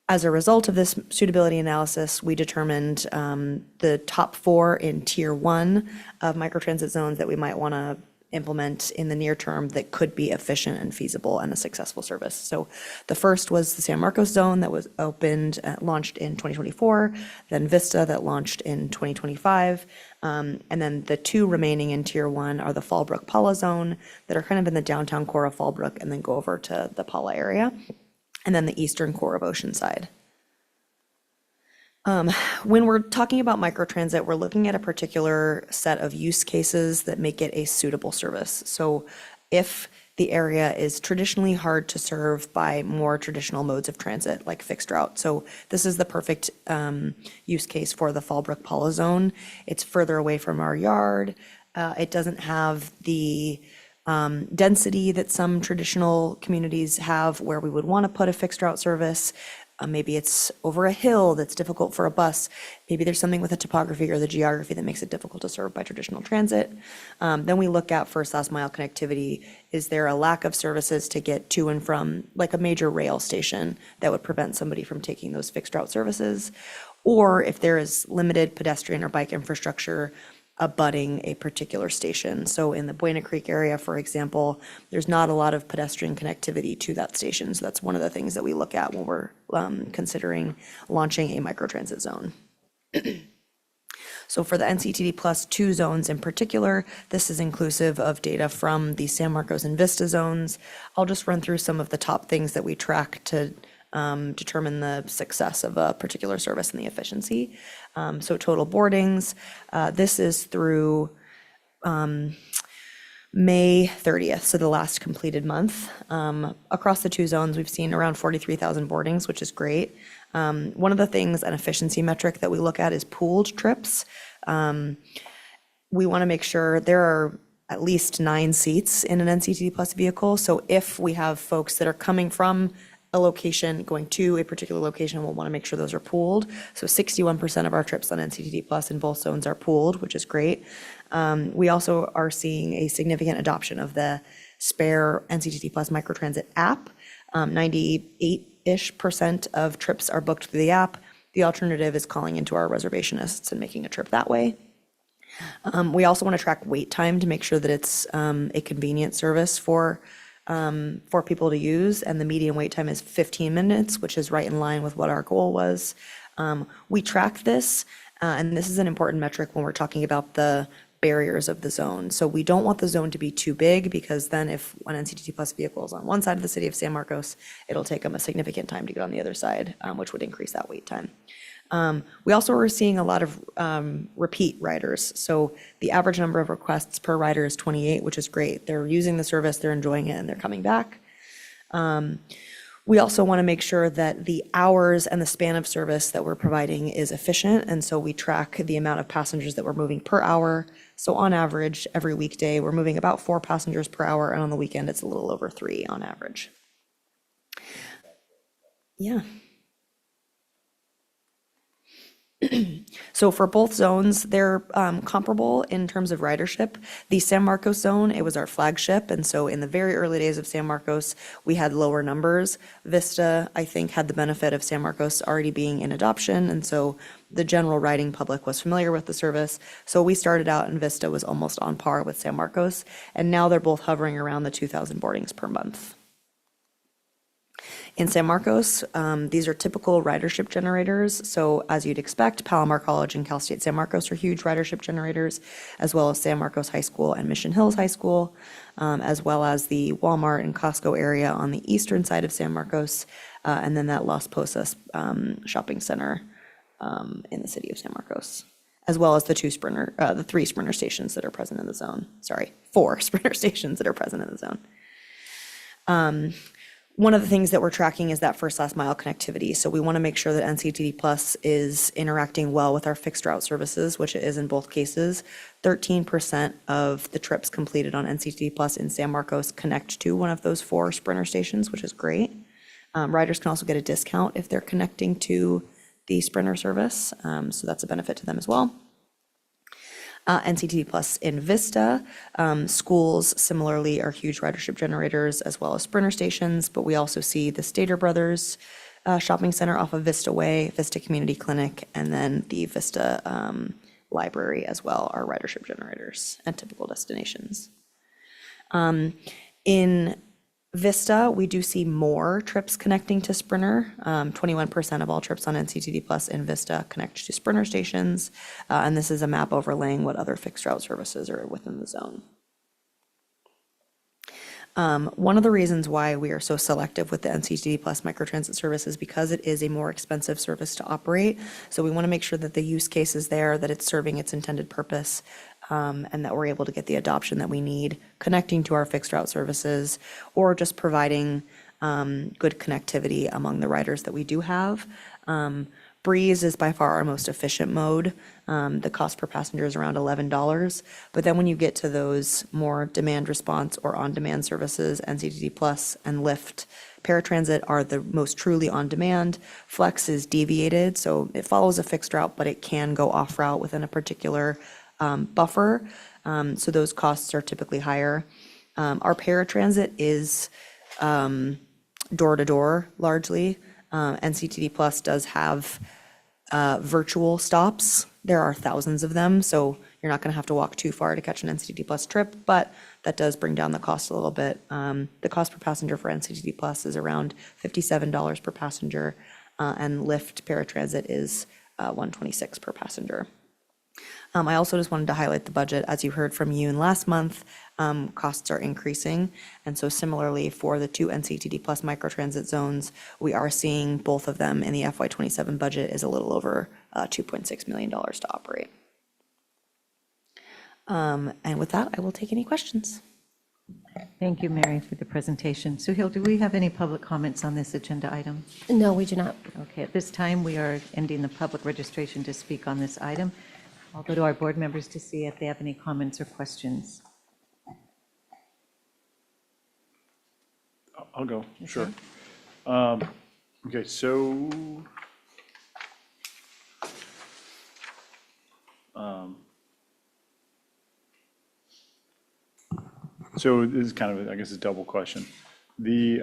As a result of this suitability analysis, we determined the top 4 in Tier 1 of microtransit zones that we might want to implement in the near term that could be efficient and feasible and a successful service. So the first was the San Marcos zone that was launched in 2024, then Vista that launched in 2025, and then the 2 remaining in Tier 1 are the Fallbrook Pala zone that are kind of in the downtown core of Fallbrook and then go over to the Pala area, and then the eastern core of Oceanside. When we're talking about microtransit, we're looking at a particular set of use cases that make it a suitable service. So if the area is traditionally hard to serve by more traditional modes of transit, like fixed route. So this is the perfect use case for the Fallbrook Pala zone. It's further away from our yard. It doesn't have the density that some traditional communities have where we would want to put a fixed route service. Maybe it's over a hill that's difficult for a bus. Maybe there's something with the topography or the geography that makes it difficult to serve by traditional transit. Then we look at first last mile connectivity. Is there a lack of services to get to and from, like a major rail station, that would prevent somebody from taking those fixed route services? Or if there is limited pedestrian or bike infrastructure abutting a particular station. So in the Buena Creek area, for example, there's not a lot of pedestrian connectivity to that station. So that's one of the things that we look at when we're considering launching a microtransit zone. So for the NCTD Plus 2 zones in particular, this is inclusive of data from the San Marcos and Vista zones. I'll just run through some of the top things that we track to determine the success of a particular service and the efficiency. So total boardings, this is through May 30th, so the last completed month. Across the 2 zones, we've seen around 43,000 boardings, which is great. One of the things, an efficiency metric that we look at is pooled trips. We want to make sure there are at least 9 seats in an NCTD Plus vehicle. So if we have folks that are coming from a location, going to a particular location, we'll want to make sure those are pooled. So 61% of our trips on NCTD Plus in both zones are pooled, which is great. We also are seeing a significant adoption of the Spare NCTD Plus microtransit app. 98-ish% of trips are booked through the app. The alternative is calling into our reservationists and making a trip that way. We also want to track wait time to make sure that it's a convenient service for people to use, and the median wait time is 15 minutes, which is right in line with what our goal was. We track this, and this is an important metric when we're talking about the barriers of the zone. So we don't want the zone to be too big, because then if an NCTD Plus vehicle is on one side of the city of San Marcos, it'll take them a significant time to get on the other side, which would increase that wait time. We also are seeing a lot of repeat riders. So the average number of requests per rider is 28, which is great. They're using the service, they're enjoying it, and they're coming back. We also want to make sure that the hours and the span of service that we're providing is efficient, and so we track the amount of passengers that we're moving per hour. So on average, every weekday, we're moving about 4 passengers per hour, and on the weekend, it's a little over 3 on average. Yeah. So for both zones, they're comparable in terms of ridership. The San Marcos zone, it was our flagship, and so in the very early days of San Marcos, we had lower numbers. Vista, I think, had the benefit of San Marcos already being in adoption, and so the general riding public was familiar with the service. So we started out, and Vista was almost on par with San Marcos, and now they're both hovering around the 2,000 boardings per month. In San Marcos, these are typical ridership generators. So as you'd expect, Palomar College and Cal State San Marcos are huge ridership generators, as well as San Marcos High School and Mission Hills High School, as well as the Walmart and Costco area on the eastern side of San Marcos, and then that Las Posas shopping center in the city of San Marcos, as well as the 3 Sprinter stations that are present in the zone. Sorry, 4 Sprinter stations that are present in the zone. One of the things that we're tracking is that first last mile connectivity. So we want to make sure that NCTD Plus is interacting well with our fixed route services, which it is in both cases. 13% of the trips completed on NCTD Plus in San Marcos connect to one of those 4 Sprinter stations, which is great. Riders can also get a discount if they're connecting to the Sprinter service, so that's a benefit to them as well. NCTD Plus in Vista. Schools similarly are huge ridership generators, as well as Sprinter stations, but we also see the Stater Brothers shopping center off of Vista Way, Vista Community Clinic, and then the Vista Library as well are ridership generators and typical destinations. In Vista, we do see more trips connecting to Sprinter. 21% of all trips on NCTD Plus in Vista connect to Sprinter stations, and this is a map overlaying what other fixed route services are within the zone. One of the reasons why we are so selective with the NCTD Plus microtransit service is because it is a more expensive service to operate. So we want to make sure that the use case is there, that it's serving its intended purpose, and that we're able to get the adoption that we need, connecting to our fixed route services, or just providing good connectivity among the riders that we do have. Breeze is by far our most efficient mode. The cost per passenger is around $11. But then when you get to those more demand response or on-demand services, NCTD Plus and Lyft Paratransit are the most truly on-demand. Flex is deviated, so it follows a fixed route, but it can go off-route within a particular buffer. So those costs are typically higher. Our paratransit is door-to-door largely. NCTD Plus does have virtual stops. There are thousands of them, so you're not going to have to walk too far to catch an NCTD Plus trip, but that does bring down the cost a little bit. The cost per passenger for NCTD Plus is around $57 per passenger, and Lyft Paratransit is $126 per passenger. I also just wanted to highlight the budget. As you heard from you last month, costs are increasing. And so similarly for the 2 NCTD Plus microtransit zones, we are seeing both of them in the FY27 budget is a little over $2.6 million to operate. And with that, I will take any questions. Thank you, Mary, for the presentation. Suhail, do we have any public comments on this agenda item? No, we do not. Okay, at this time, we are ending the public registration to speak on this item. I'll go to our board members to see if they have any comments or questions. I'll go, sure. Okay, so so this is kind of, I guess, a double question. The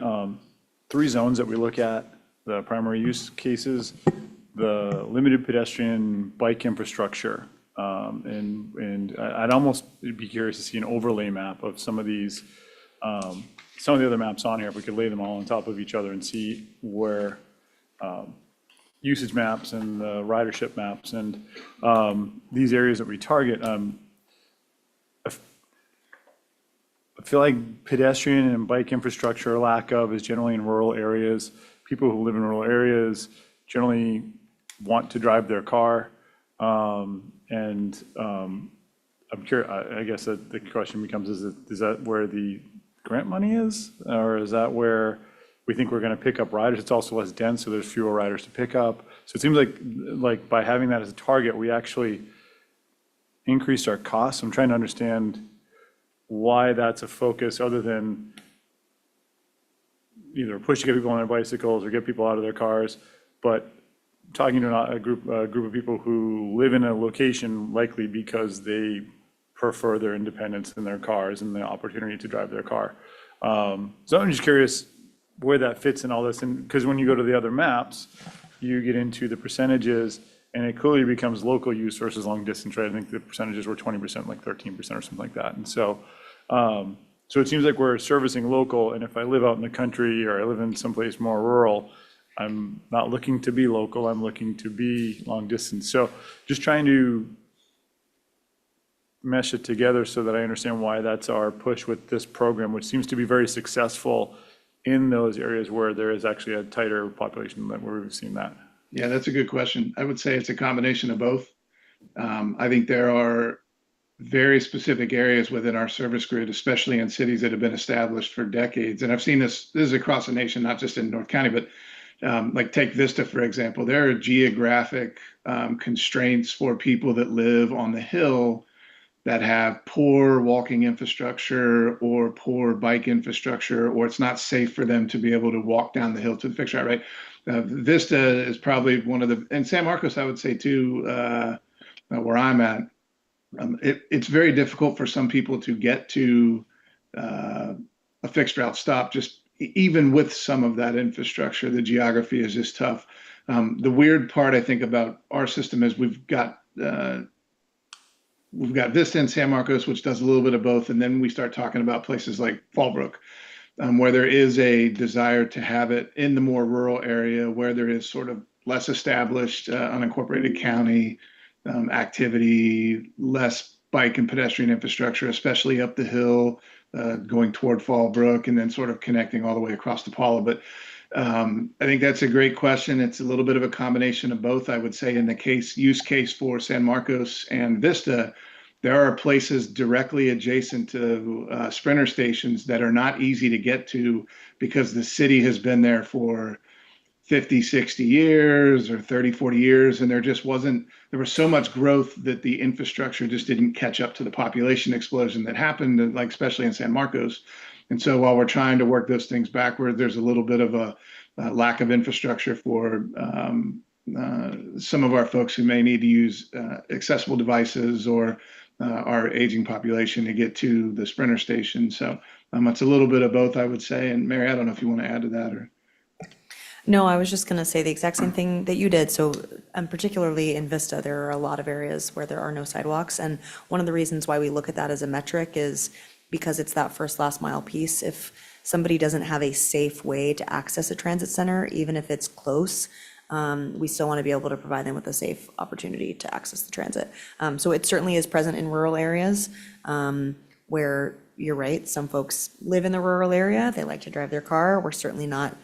three zones that we look at, the primary use cases, the limited pedestrian bike infrastructure, and I'd almost be curious to see an overlay map of some of these, some of the other maps on here, if we could lay them all on top of each other and see where usage maps and the ridership maps and these areas that we target. I feel like pedestrian and bike infrastructure, lack of, is generally in rural areas. People who live in rural areas generally want to drive their car. I'm curious, I guess that the question becomes, is that where the grant money is? Or is that where we think we're going to pick up riders? It's also less dense, so there's fewer riders to pick up. So it seems like by having that as a target, we actually increased our costs. I'm trying to understand why that's a focus other than either push to get people on their bicycles or get people out of their cars. But talking to a group of people who live in a location likely because they prefer their independence in their cars and the opportunity to drive their car. So I'm just curious where that fits in all this. And because when you go to the other maps, you get into the percentages and it clearly becomes local use versus long distance, right? I think the percentages were 20%, like 13% or something like that. And so it seems like we're servicing local, and if I live out in the country or I live in someplace more rural, I'm not looking to be local, I'm looking to be long distance. So just trying to mesh it together so that I understand why that's our push with this program, which seems to be very successful in those areas where there is actually a tighter population than where we've seen that. Yeah, that's a good question. I would say it's a combination of both. I think there are very specific areas within our service grid, especially in cities that have been established for decades. And I've seen this is across the nation, not just in North County, but like take Vista, for example. There are geographic constraints for people that live on the hill that have poor walking infrastructure or poor bike infrastructure, or it's not safe for them to be able to walk down the hill to the fixture, right? Vista is probably one of the, and San Marcos, I would say too, where I'm at, it's very difficult for some people to get to a fixed route stop, just even with some of that infrastructure. The geography is just tough. The weird part, I think, about our system is we've got Vista and San Marcos, which does a little bit of both, and then we start talking about places like Fallbrook, where there is a desire to have it in the more rural area where there is sort of less established unincorporated county activity, less bike and pedestrian infrastructure, especially up the hill, going toward Fallbrook, and then sort of connecting all the way across to Paula. But I think that's a great question. It's a little bit of a combination of both. I would say in the use case for San Marcos and Vista, there are places directly adjacent to Sprinter stations that are not easy to get to because the city has been there for 50, 60 years or 30, 40 years. And there was so much growth that the infrastructure just didn't catch up to the population explosion that happened, like especially in San Marcos. And so while we're trying to work those things backward, there's a little bit of a lack of infrastructure for some of our folks who may need to use accessible devices or our aging population to get to the Sprinter station. So it's a little bit of both, I would say. And Mary, I don't know if you want to add to that or. No, I was just going to say the exact same thing that you did. So, particularly in Vista, there are a lot of areas where there are no sidewalks. And one of the reasons why we look at that as a metric is because it's that first last mile piece. If somebody doesn't have a safe way to access a transit center, even if it's close, we still want to be able to provide them with a safe opportunity to access the transit. So it certainly is present in rural areas where you're right. Some folks live in the rural area. They like to drive their car. We're certainly not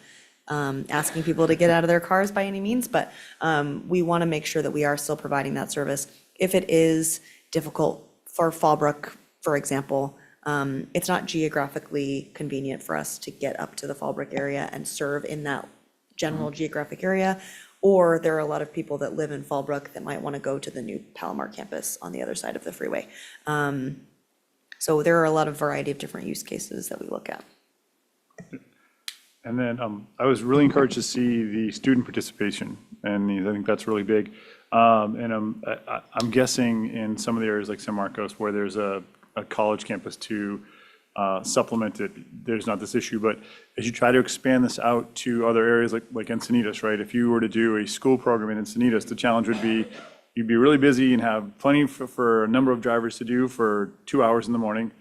asking people to get out of their cars by any means, but we want to make sure that we are still providing that service. If it is difficult for Fallbrook, for example, it's not geographically convenient for us to get up to the Fallbrook area and serve in that general geographic area, or there are a lot of people that live in Fallbrook that might want to go to the new Palomar campus on the other side of the freeway. So there are a lot of variety of different use cases that we look at. And then I was really encouraged to see the student participation, and I think that's really big. And I'm guessing in some of the areas like San Marcos where there's a college campus to supplement it, there's not this issue. But as you try to expand this out to other areas like Encinitas, right? If you were to do a school program in Encinitas, the challenge would be you'd be really busy and have plenty for a number of drivers to do for 2 hours in the morning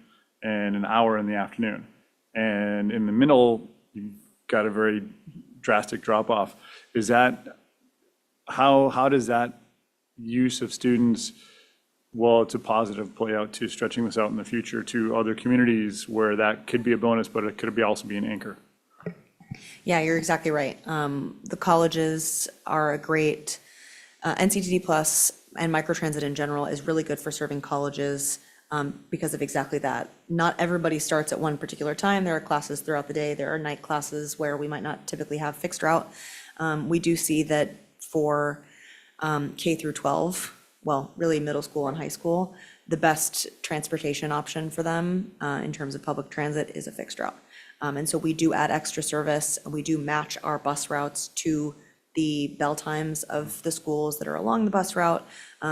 and an hour in the afternoon. And in the middle, you've got a very drastic drop off. Is that, how does that use of students, well, it's a positive play out to stretching this out in the future to other communities where that could be a bonus, but it could also be an anchor? Yeah, you're exactly right. The colleges are a great, NCTD Plus and microtransit in general is really good for serving colleges because of exactly that. Not everybody starts at one particular time. There are classes throughout the day. There are night classes where we might not typically have fixed route. We do see that for K through 12, well, really middle school and high school, the best transportation option for them in terms of public transit is a fixed route. And so we do add extra service, and we do match our bus routes to the bell times of the schools that are along the bus route,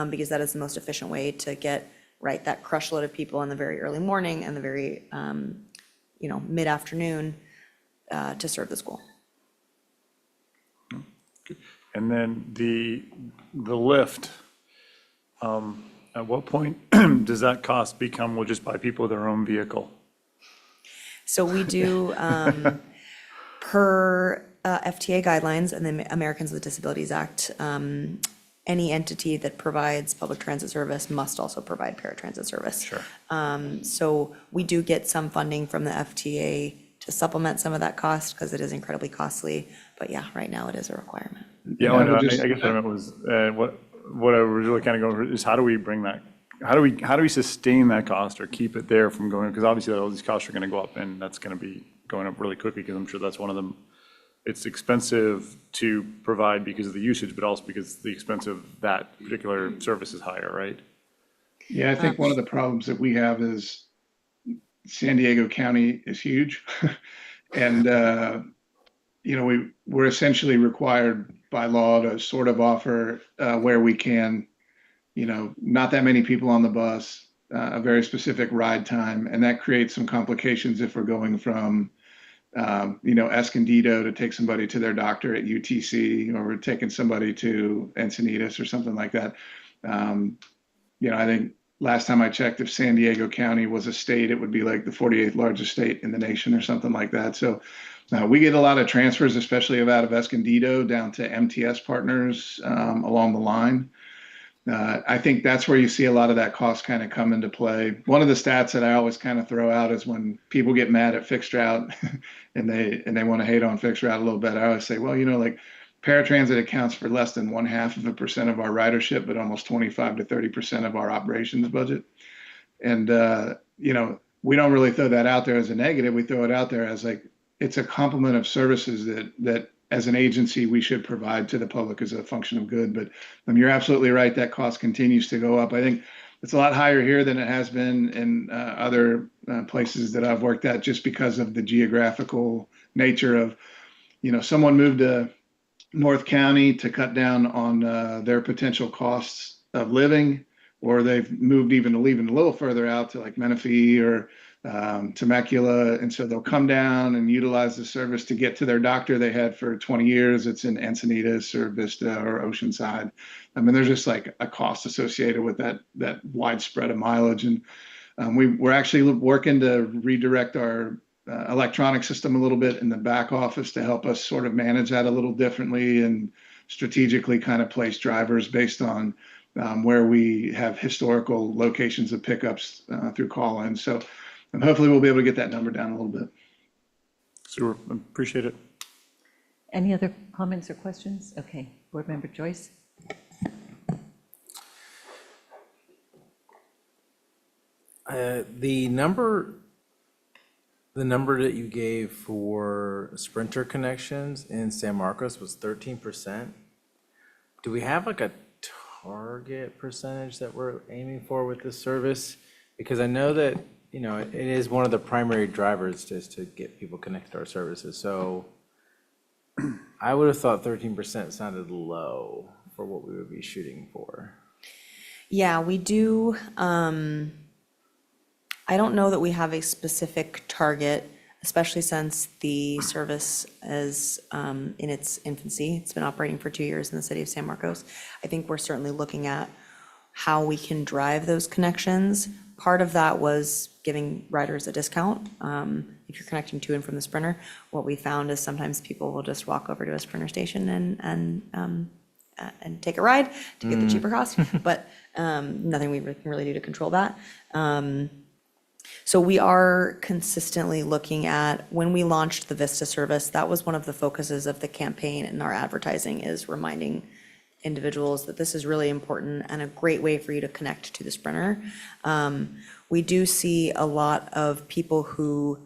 because that is the most efficient way to get, right, that crush load of people in the very early morning and the very, mid-afternoon to serve the school. And then the lift, at what point does that cost become, we'll just buy people their own vehicle? So we do, per FTA guidelines and the Americans with Disabilities Act, any entity that provides public transit service must also provide paratransit service. Sure. So we do get some funding from the FTA to supplement some of that cost because it is incredibly costly. But yeah, right now it is a requirement. Yeah, I I would just- guess what I meant was, what I was really kind of going over is how do we bring that, how do we sustain that cost or keep it there from going, because obviously all these costs are going to go up and that's going to be going up really quickly because I'm sure that's one of them. It's expensive to provide because of the usage, but also because the expense of that particular service is higher, right? Yeah, I think one of the problems that we have is San Diego County is huge. And, we're essentially required by law to sort of offer where we can, not that many people on the bus, a very specific ride time. And that creates some complications if we're going from, Escondido to take somebody to their doctor at UTC, or we're taking somebody to Encinitas or something like that. I think last time I checked, if San Diego County was a state, it would be like the 48th largest state in the nation or something like that. So we get a lot of transfers, especially out of Escondido down to MTS partners along the line. I think that's where you see a lot of that cost kind of come into play. One of the stats that I always kind of throw out is when people get mad at fixed route and they want to hate on fixed route a little bit, I always say, well, like paratransit accounts for less than 0.5% of our ridership, but almost 25 to 30% of our operations budget. And, we don't really throw that out there as a negative. We throw it out there as like, it's a complement of services that as an agency, we should provide to the public as a function of good. But you're absolutely right. That cost continues to go up. I think it's a lot higher here than it has been in other places that I've worked at, just because of the geographical nature of, someone moved to North County to cut down on their potential costs of living, or they've moved even a little further out to like Menifee or Temecula, and so they'll come down and utilize the service to get to their doctor they had for 20 years. It's in Encinitas or Vista or Oceanside. I mean, there's just like a cost associated with that widespread of mileage, and we're actually working to redirect our electronic system a little bit in the back office to help us sort of manage that a little differently and strategically kind of place drivers based on where we have historical locations of pickups through call-in. So. And hopefully we'll be able to get that number down a little bit. Super, appreciate it. Any other comments or questions? Okay, Board Member Joyce? The number that you gave for Sprinter connections in San Marcos was 13%. Do we have like a target percentage that we're aiming for with this service? Because I know that, it is one of the primary drivers just to get people connected to our services. So I would have thought 13% sounded low for what we would be shooting for. Yeah, we do. I don't know that we have a specific target, especially since the service is in its infancy. It's been operating for 2 years in the city of San Marcos. I think we're certainly looking at how we can drive those connections. Part of that was giving riders a discount. If you're connecting to and from the Sprinter, what we found is sometimes people will just walk over to a Sprinter station and take a ride to get the cheaper cost, but nothing we can really do to control that. So we are consistently looking at, when we launched the Vista service, that was one of the focuses of the campaign and our advertising, is reminding individuals that this is really important and a great way for you to connect to the Sprinter. We do see a lot of people who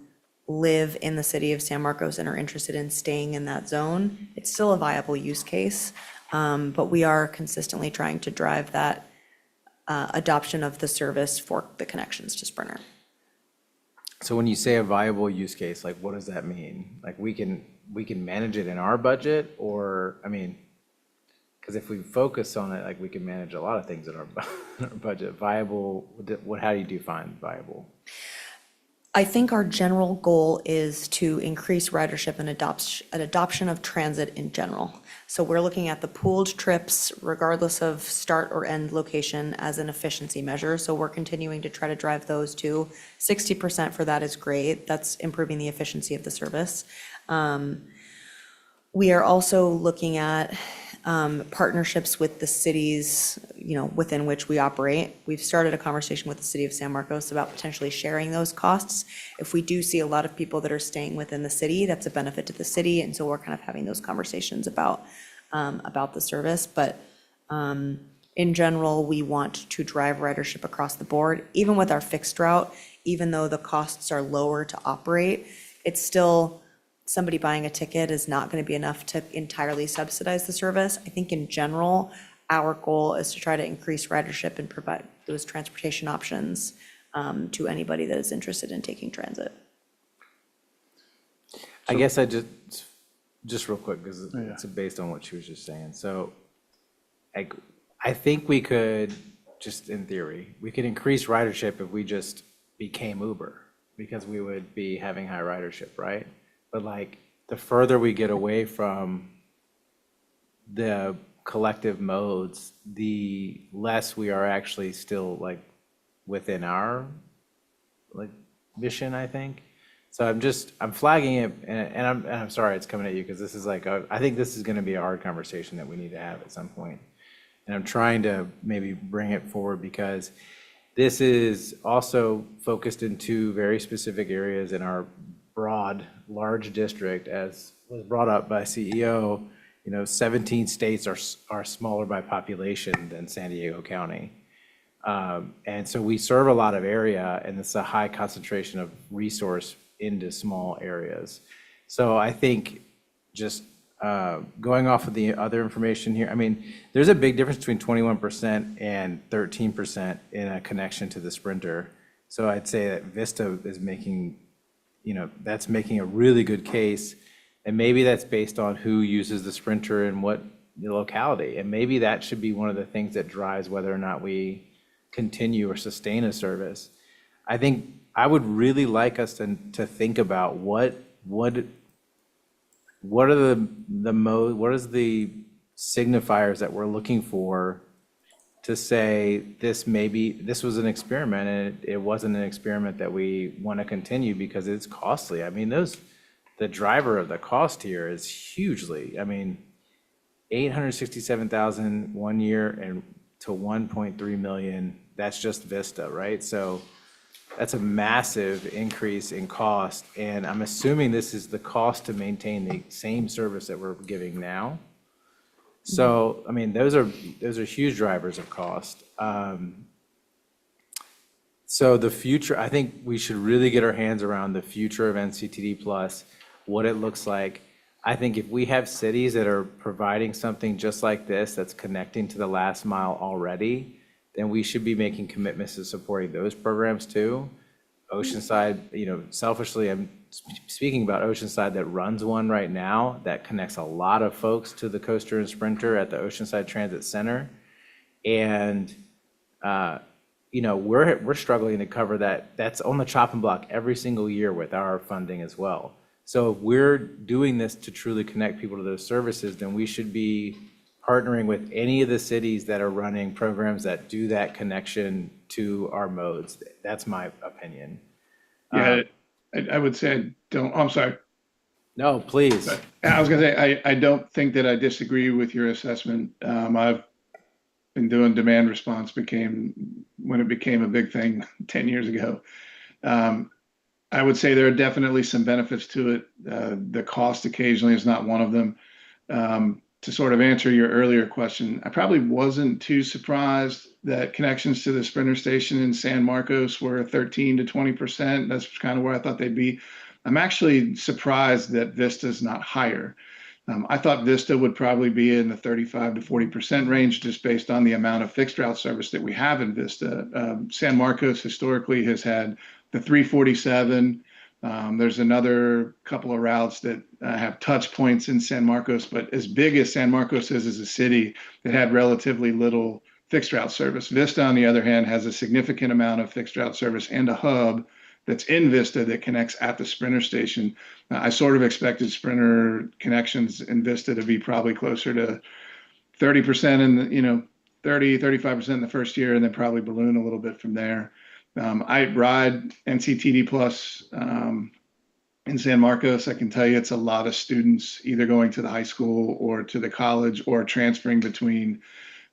live in the city of San Marcos and are interested in staying in that zone. It's still a viable use case, but we are consistently trying to drive that adoption of the service for the connections to Sprinter. So when you say a viable use case, like what does that mean? Like we can manage it in our budget, or, I mean, because if we focus on it, like we can manage a lot of things in our budget. Viable, how do you define viable? I think our general goal is to increase ridership and adoption of transit in general. So we're looking at the pooled trips, regardless of start or end location, as an efficiency measure. So we're continuing to try to drive those to 60% for that is great. That's improving the efficiency of the service. We are also looking at partnerships with the cities, within which we operate. We've started a conversation with the city of San Marcos about potentially sharing those costs. If we do see a lot of people that are staying within the city, that's a benefit to the city, and so we're kind of having those conversations about the service. But in general, we want to drive ridership across the board. Even with our fixed route, even though the costs are lower to operate, it's still, somebody buying a ticket is not going to be enough to entirely subsidize the service. I think in general, our goal is to try to increase ridership and provide those transportation options to anybody that is interested in taking transit. I guess I just real quick, because it's based on what she was just saying. So I think we could, just in theory, we could increase ridership if we just became Uber, because we would be having high ridership, right? But like, the further we get away from the collective modes, the less we are actually still like within our like mission, I think. So I'm flagging it, and I'm sorry it's coming at you, because this is like, I think this is going to be a hard conversation that we need to have at some point. And I'm trying to maybe bring it forward, because this is also focused in two very specific areas in our broad, large district, as was brought up by CEO. 17 states are smaller by population than San Diego County. And so we serve a lot of area, and it's a high concentration of resource into small areas. So I think just going off of the other information here, I mean, there's a big difference between 21% and 13% in a connection to the Sprinter. So I'd say that Vista is making, that's making a really good case. And maybe that's based on who uses the Sprinter and what locality. And maybe that should be one of the things that drives whether or not we continue or sustain a service. I think I would really like us to think about what are what is the signifiers that we're looking for to say this was an experiment, and it wasn't an experiment that we want to continue because it's costly. I mean, the driver of the cost here is hugely, I mean, $867,000 1 year and to 1.3 million, that's just Vista, right? So that's a massive increase in cost, and I'm assuming this is the cost to maintain the same service that we're giving now. So, I mean, those are huge drivers of cost. So the future, I think we should really get our hands around the future of NCTD Plus, what it looks like. I think if we have cities that are providing something just like this, that's connecting to the last mile already, then we should be making commitments to supporting those programs too. Oceanside, selfishly, I'm speaking about Oceanside that runs one right now that connects a lot of folks to the Coaster and Sprinter at the Oceanside Transit Center. And, we're struggling to cover that. That's on the chopping block every single year with our funding as well. So if we're doing this to truly connect people to those services, then we should be partnering with any of the cities that are running programs that do that connection to our modes. That's my opinion. Yeah, I would say I don't, I'm sorry. No, please. I was gonna say, I don't think that I disagree with your assessment. I've been doing demand response when it became a big thing 10 years ago. I would say there are definitely some benefits to it. The cost occasionally is not one of them. To sort of answer your earlier question, I probably wasn't too surprised that connections to the Sprinter station in San Marcos were 13 to 20%. That's kind of where I thought they'd be. I'm actually surprised that Vista's not higher. I thought Vista would probably be in the 35 to 40% range just based on the amount of fixed route service that we have in Vista. San Marcos historically has had the 347. There's another couple of routes that have touch points in San Marcos, but as big as San Marcos is as a city, it had relatively little fixed route service. Vista, on the other hand, has a significant amount of fixed route service and a hub that's in Vista that connects at the Sprinter station. I sort of expected Sprinter connections in Vista to be probably closer to 30% in the, 35% in the first year, and then probably balloon a little bit from there. I ride NCTD Plus in San Marcos. I can tell you it's a lot of students either going to the high school or to the college or transferring between.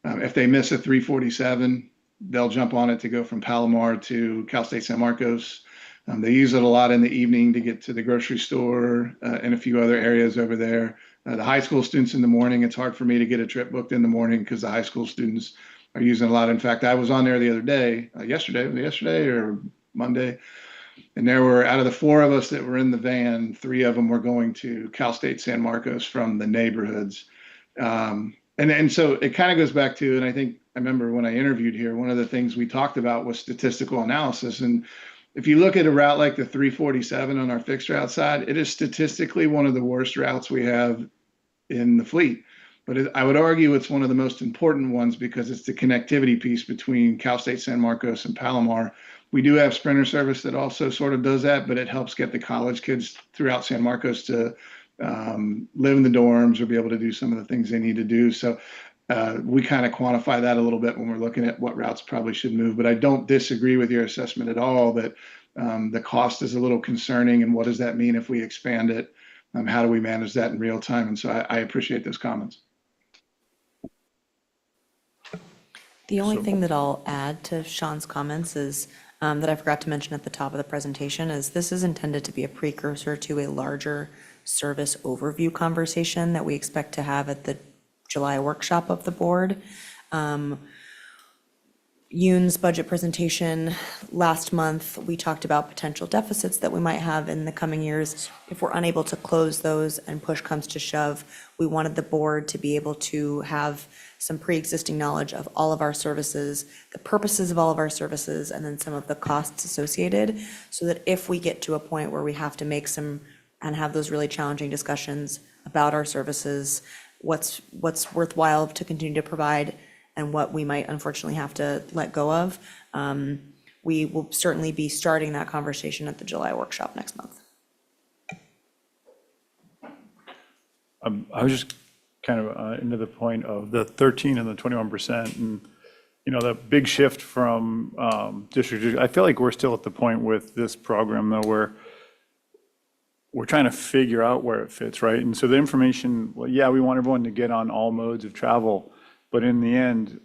If they miss a 347, they'll jump on it to go from Palomar to Cal State San Marcos. They use it a lot in the evening to get to the grocery store and a few other areas over there. The high school students in the morning, it's hard for me to get a trip booked in the morning because the high school students are using a lot. In fact, I was on there the other day, yesterday or Monday, and there were, out of the four of us that were in the van, three of them were going to Cal State San Marcos from the neighborhoods. And so it kind of goes back to, and I remember when I interviewed here, one of the things we talked about was statistical analysis. And if you look at a route like the 347 on our fixed route side, it is statistically one of the worst routes we have in the fleet. But I would argue it's one of the most important ones because it's the connectivity piece between Cal State San Marcos and Palomar. We do have Sprinter service that also sort of does that, but it helps get the college kids throughout San Marcos to live in the dorms or be able to do some of the things they need to do. So we kind of quantify that a little bit when we're looking at what routes probably should move. But I don't disagree with your assessment at all that the cost is a little concerning. And what does that mean if we expand it? How do we manage that in real time? And so I appreciate those comments. The only thing that I'll add to Sean's comments is that I forgot to mention at the top of the presentation is this is intended to be a precursor to a larger service overview conversation that we expect to have at the July workshop of the board. Yoon's budget presentation last month, we talked about potential deficits that we might have in the coming years. If we're unable to close those and push comes to shove, we wanted the board to be able to have some pre-existing knowledge of all of our services, the purposes of all of our services, and then some of the costs associated, so that if we get to a point where we have to make some and have those really challenging discussions about our services, what's worthwhile to continue to provide and what we might unfortunately have to let go of. We will certainly be starting that conversation at the July workshop next month. I was just kind of into the point of the 13 and the 21%, and the big shift from district. I feel like we're still at the point with this program though where we're trying to figure out where it fits, right? And so the information, well, yeah, we want everyone to get on all modes of travel, but in the end,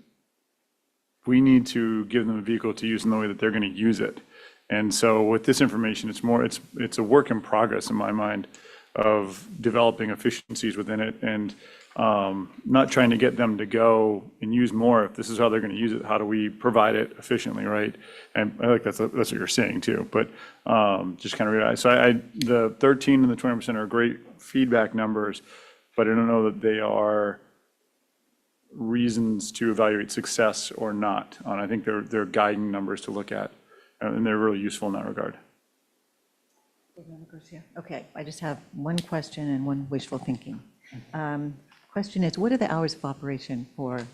we need to give them a vehicle to use in the way that they're going to use it. And so with this information, it's a work in progress in my mind of developing efficiencies within it and not trying to get them to go and use more. If this is how they're going to use it, how do we provide it efficiently, right? And I think that's what you're saying too. But just kind of realize. So the 13 and the 20% are great feedback numbers, but I don't know that they are reasons to evaluate success or not. And I think they're guiding numbers to look at. and they're really useful in that regard. Okay, I just have one question and one wishful thinking. Question is, what are the hours of operation for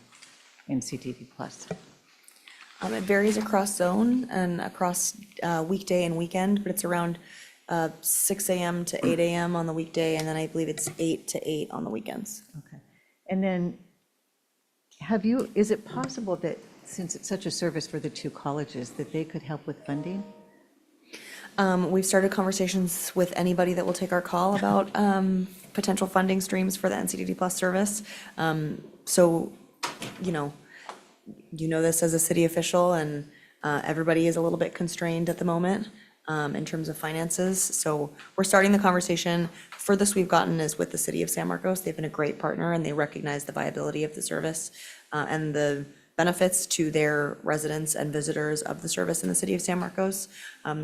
NCTD Plus? It varies across zone and across weekday and weekend, but it's around 6 a.m. to 8 a.m. on the weekday, and then I believe it's 8 to 8 on the weekends. Okay. And then, is it possible that, since it's such a service for the two colleges, that they could help with funding? We've started conversations with anybody that will take our call about potential funding streams for the NCDD Plus service. So, you know this as a city official, and everybody is a little bit constrained at the moment in terms of finances. So we're starting the conversation. Furthest we've gotten is with the city of San Marcos. They've been a great partner, and they recognize the viability of the service and the benefits to their residents and visitors of the service in the city of San Marcos.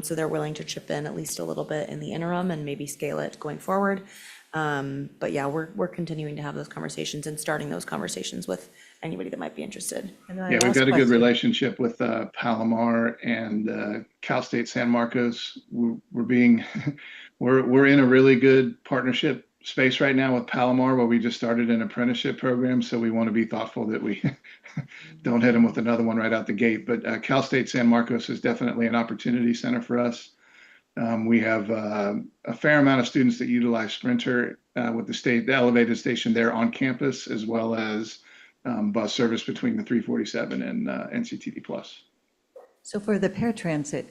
So they're willing to chip in at least a little bit in the interim and maybe scale it going forward. But yeah, we're continuing to have those conversations and starting those conversations with anybody that might be interested. And my Yeah, we've last got a good question- relationship with Palomar and Cal State San Marcos. We're in a really good partnership space right now with Palomar, where we just started an apprenticeship program. So we want to be thoughtful that we don't hit them with another one right out the gate. But Cal State San Marcos is definitely an opportunity center for us. We have a fair amount of students that utilize Sprinter with the elevated station there on campus, as well as bus service between the 347 and NCTD Plus. So for the paratransit,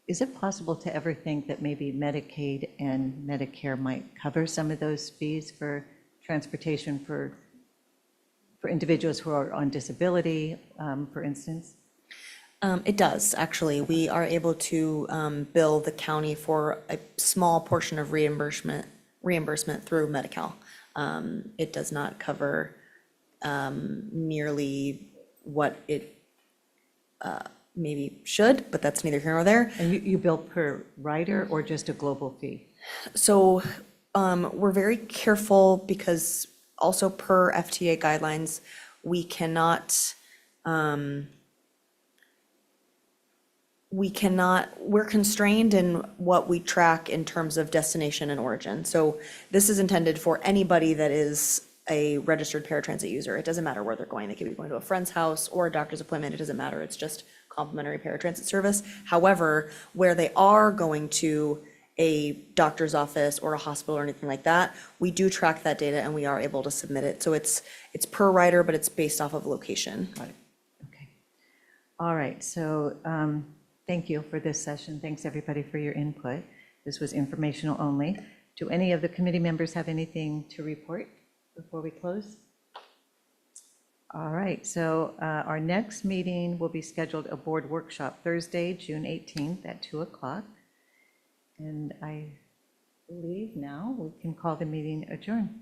is it possible to ever think that maybe Medicaid and Medicare might cover some of those fees for transportation for individuals who are on disability, for instance? It does, actually. We are able to bill the county for a small portion of reimbursement through Medi-Cal. It does not cover nearly what it maybe should, but that's neither here nor there. And you bill per rider or just a global fee? So we're very careful because also per FTA guidelines, we're constrained in what we track in terms of destination and origin. So this is intended for anybody that is a registered paratransit user. It doesn't matter where they're going. They could be going to a friend's house or a doctor's appointment. It doesn't matter. It's just complimentary paratransit service. However, where they are going to a doctor's office or a hospital or anything like that, we do track that data and we are able to submit it. So it's per rider, but it's based off of location. Okay. All right, so thank you for this session. Thanks, everybody, for your input. This was informational only. Do any of the committee members have anything to report before we close? All right, so our next meeting will be scheduled a board workshop Thursday, June 18th at 2 o'clock. And I believe now we can call the meeting adjourned.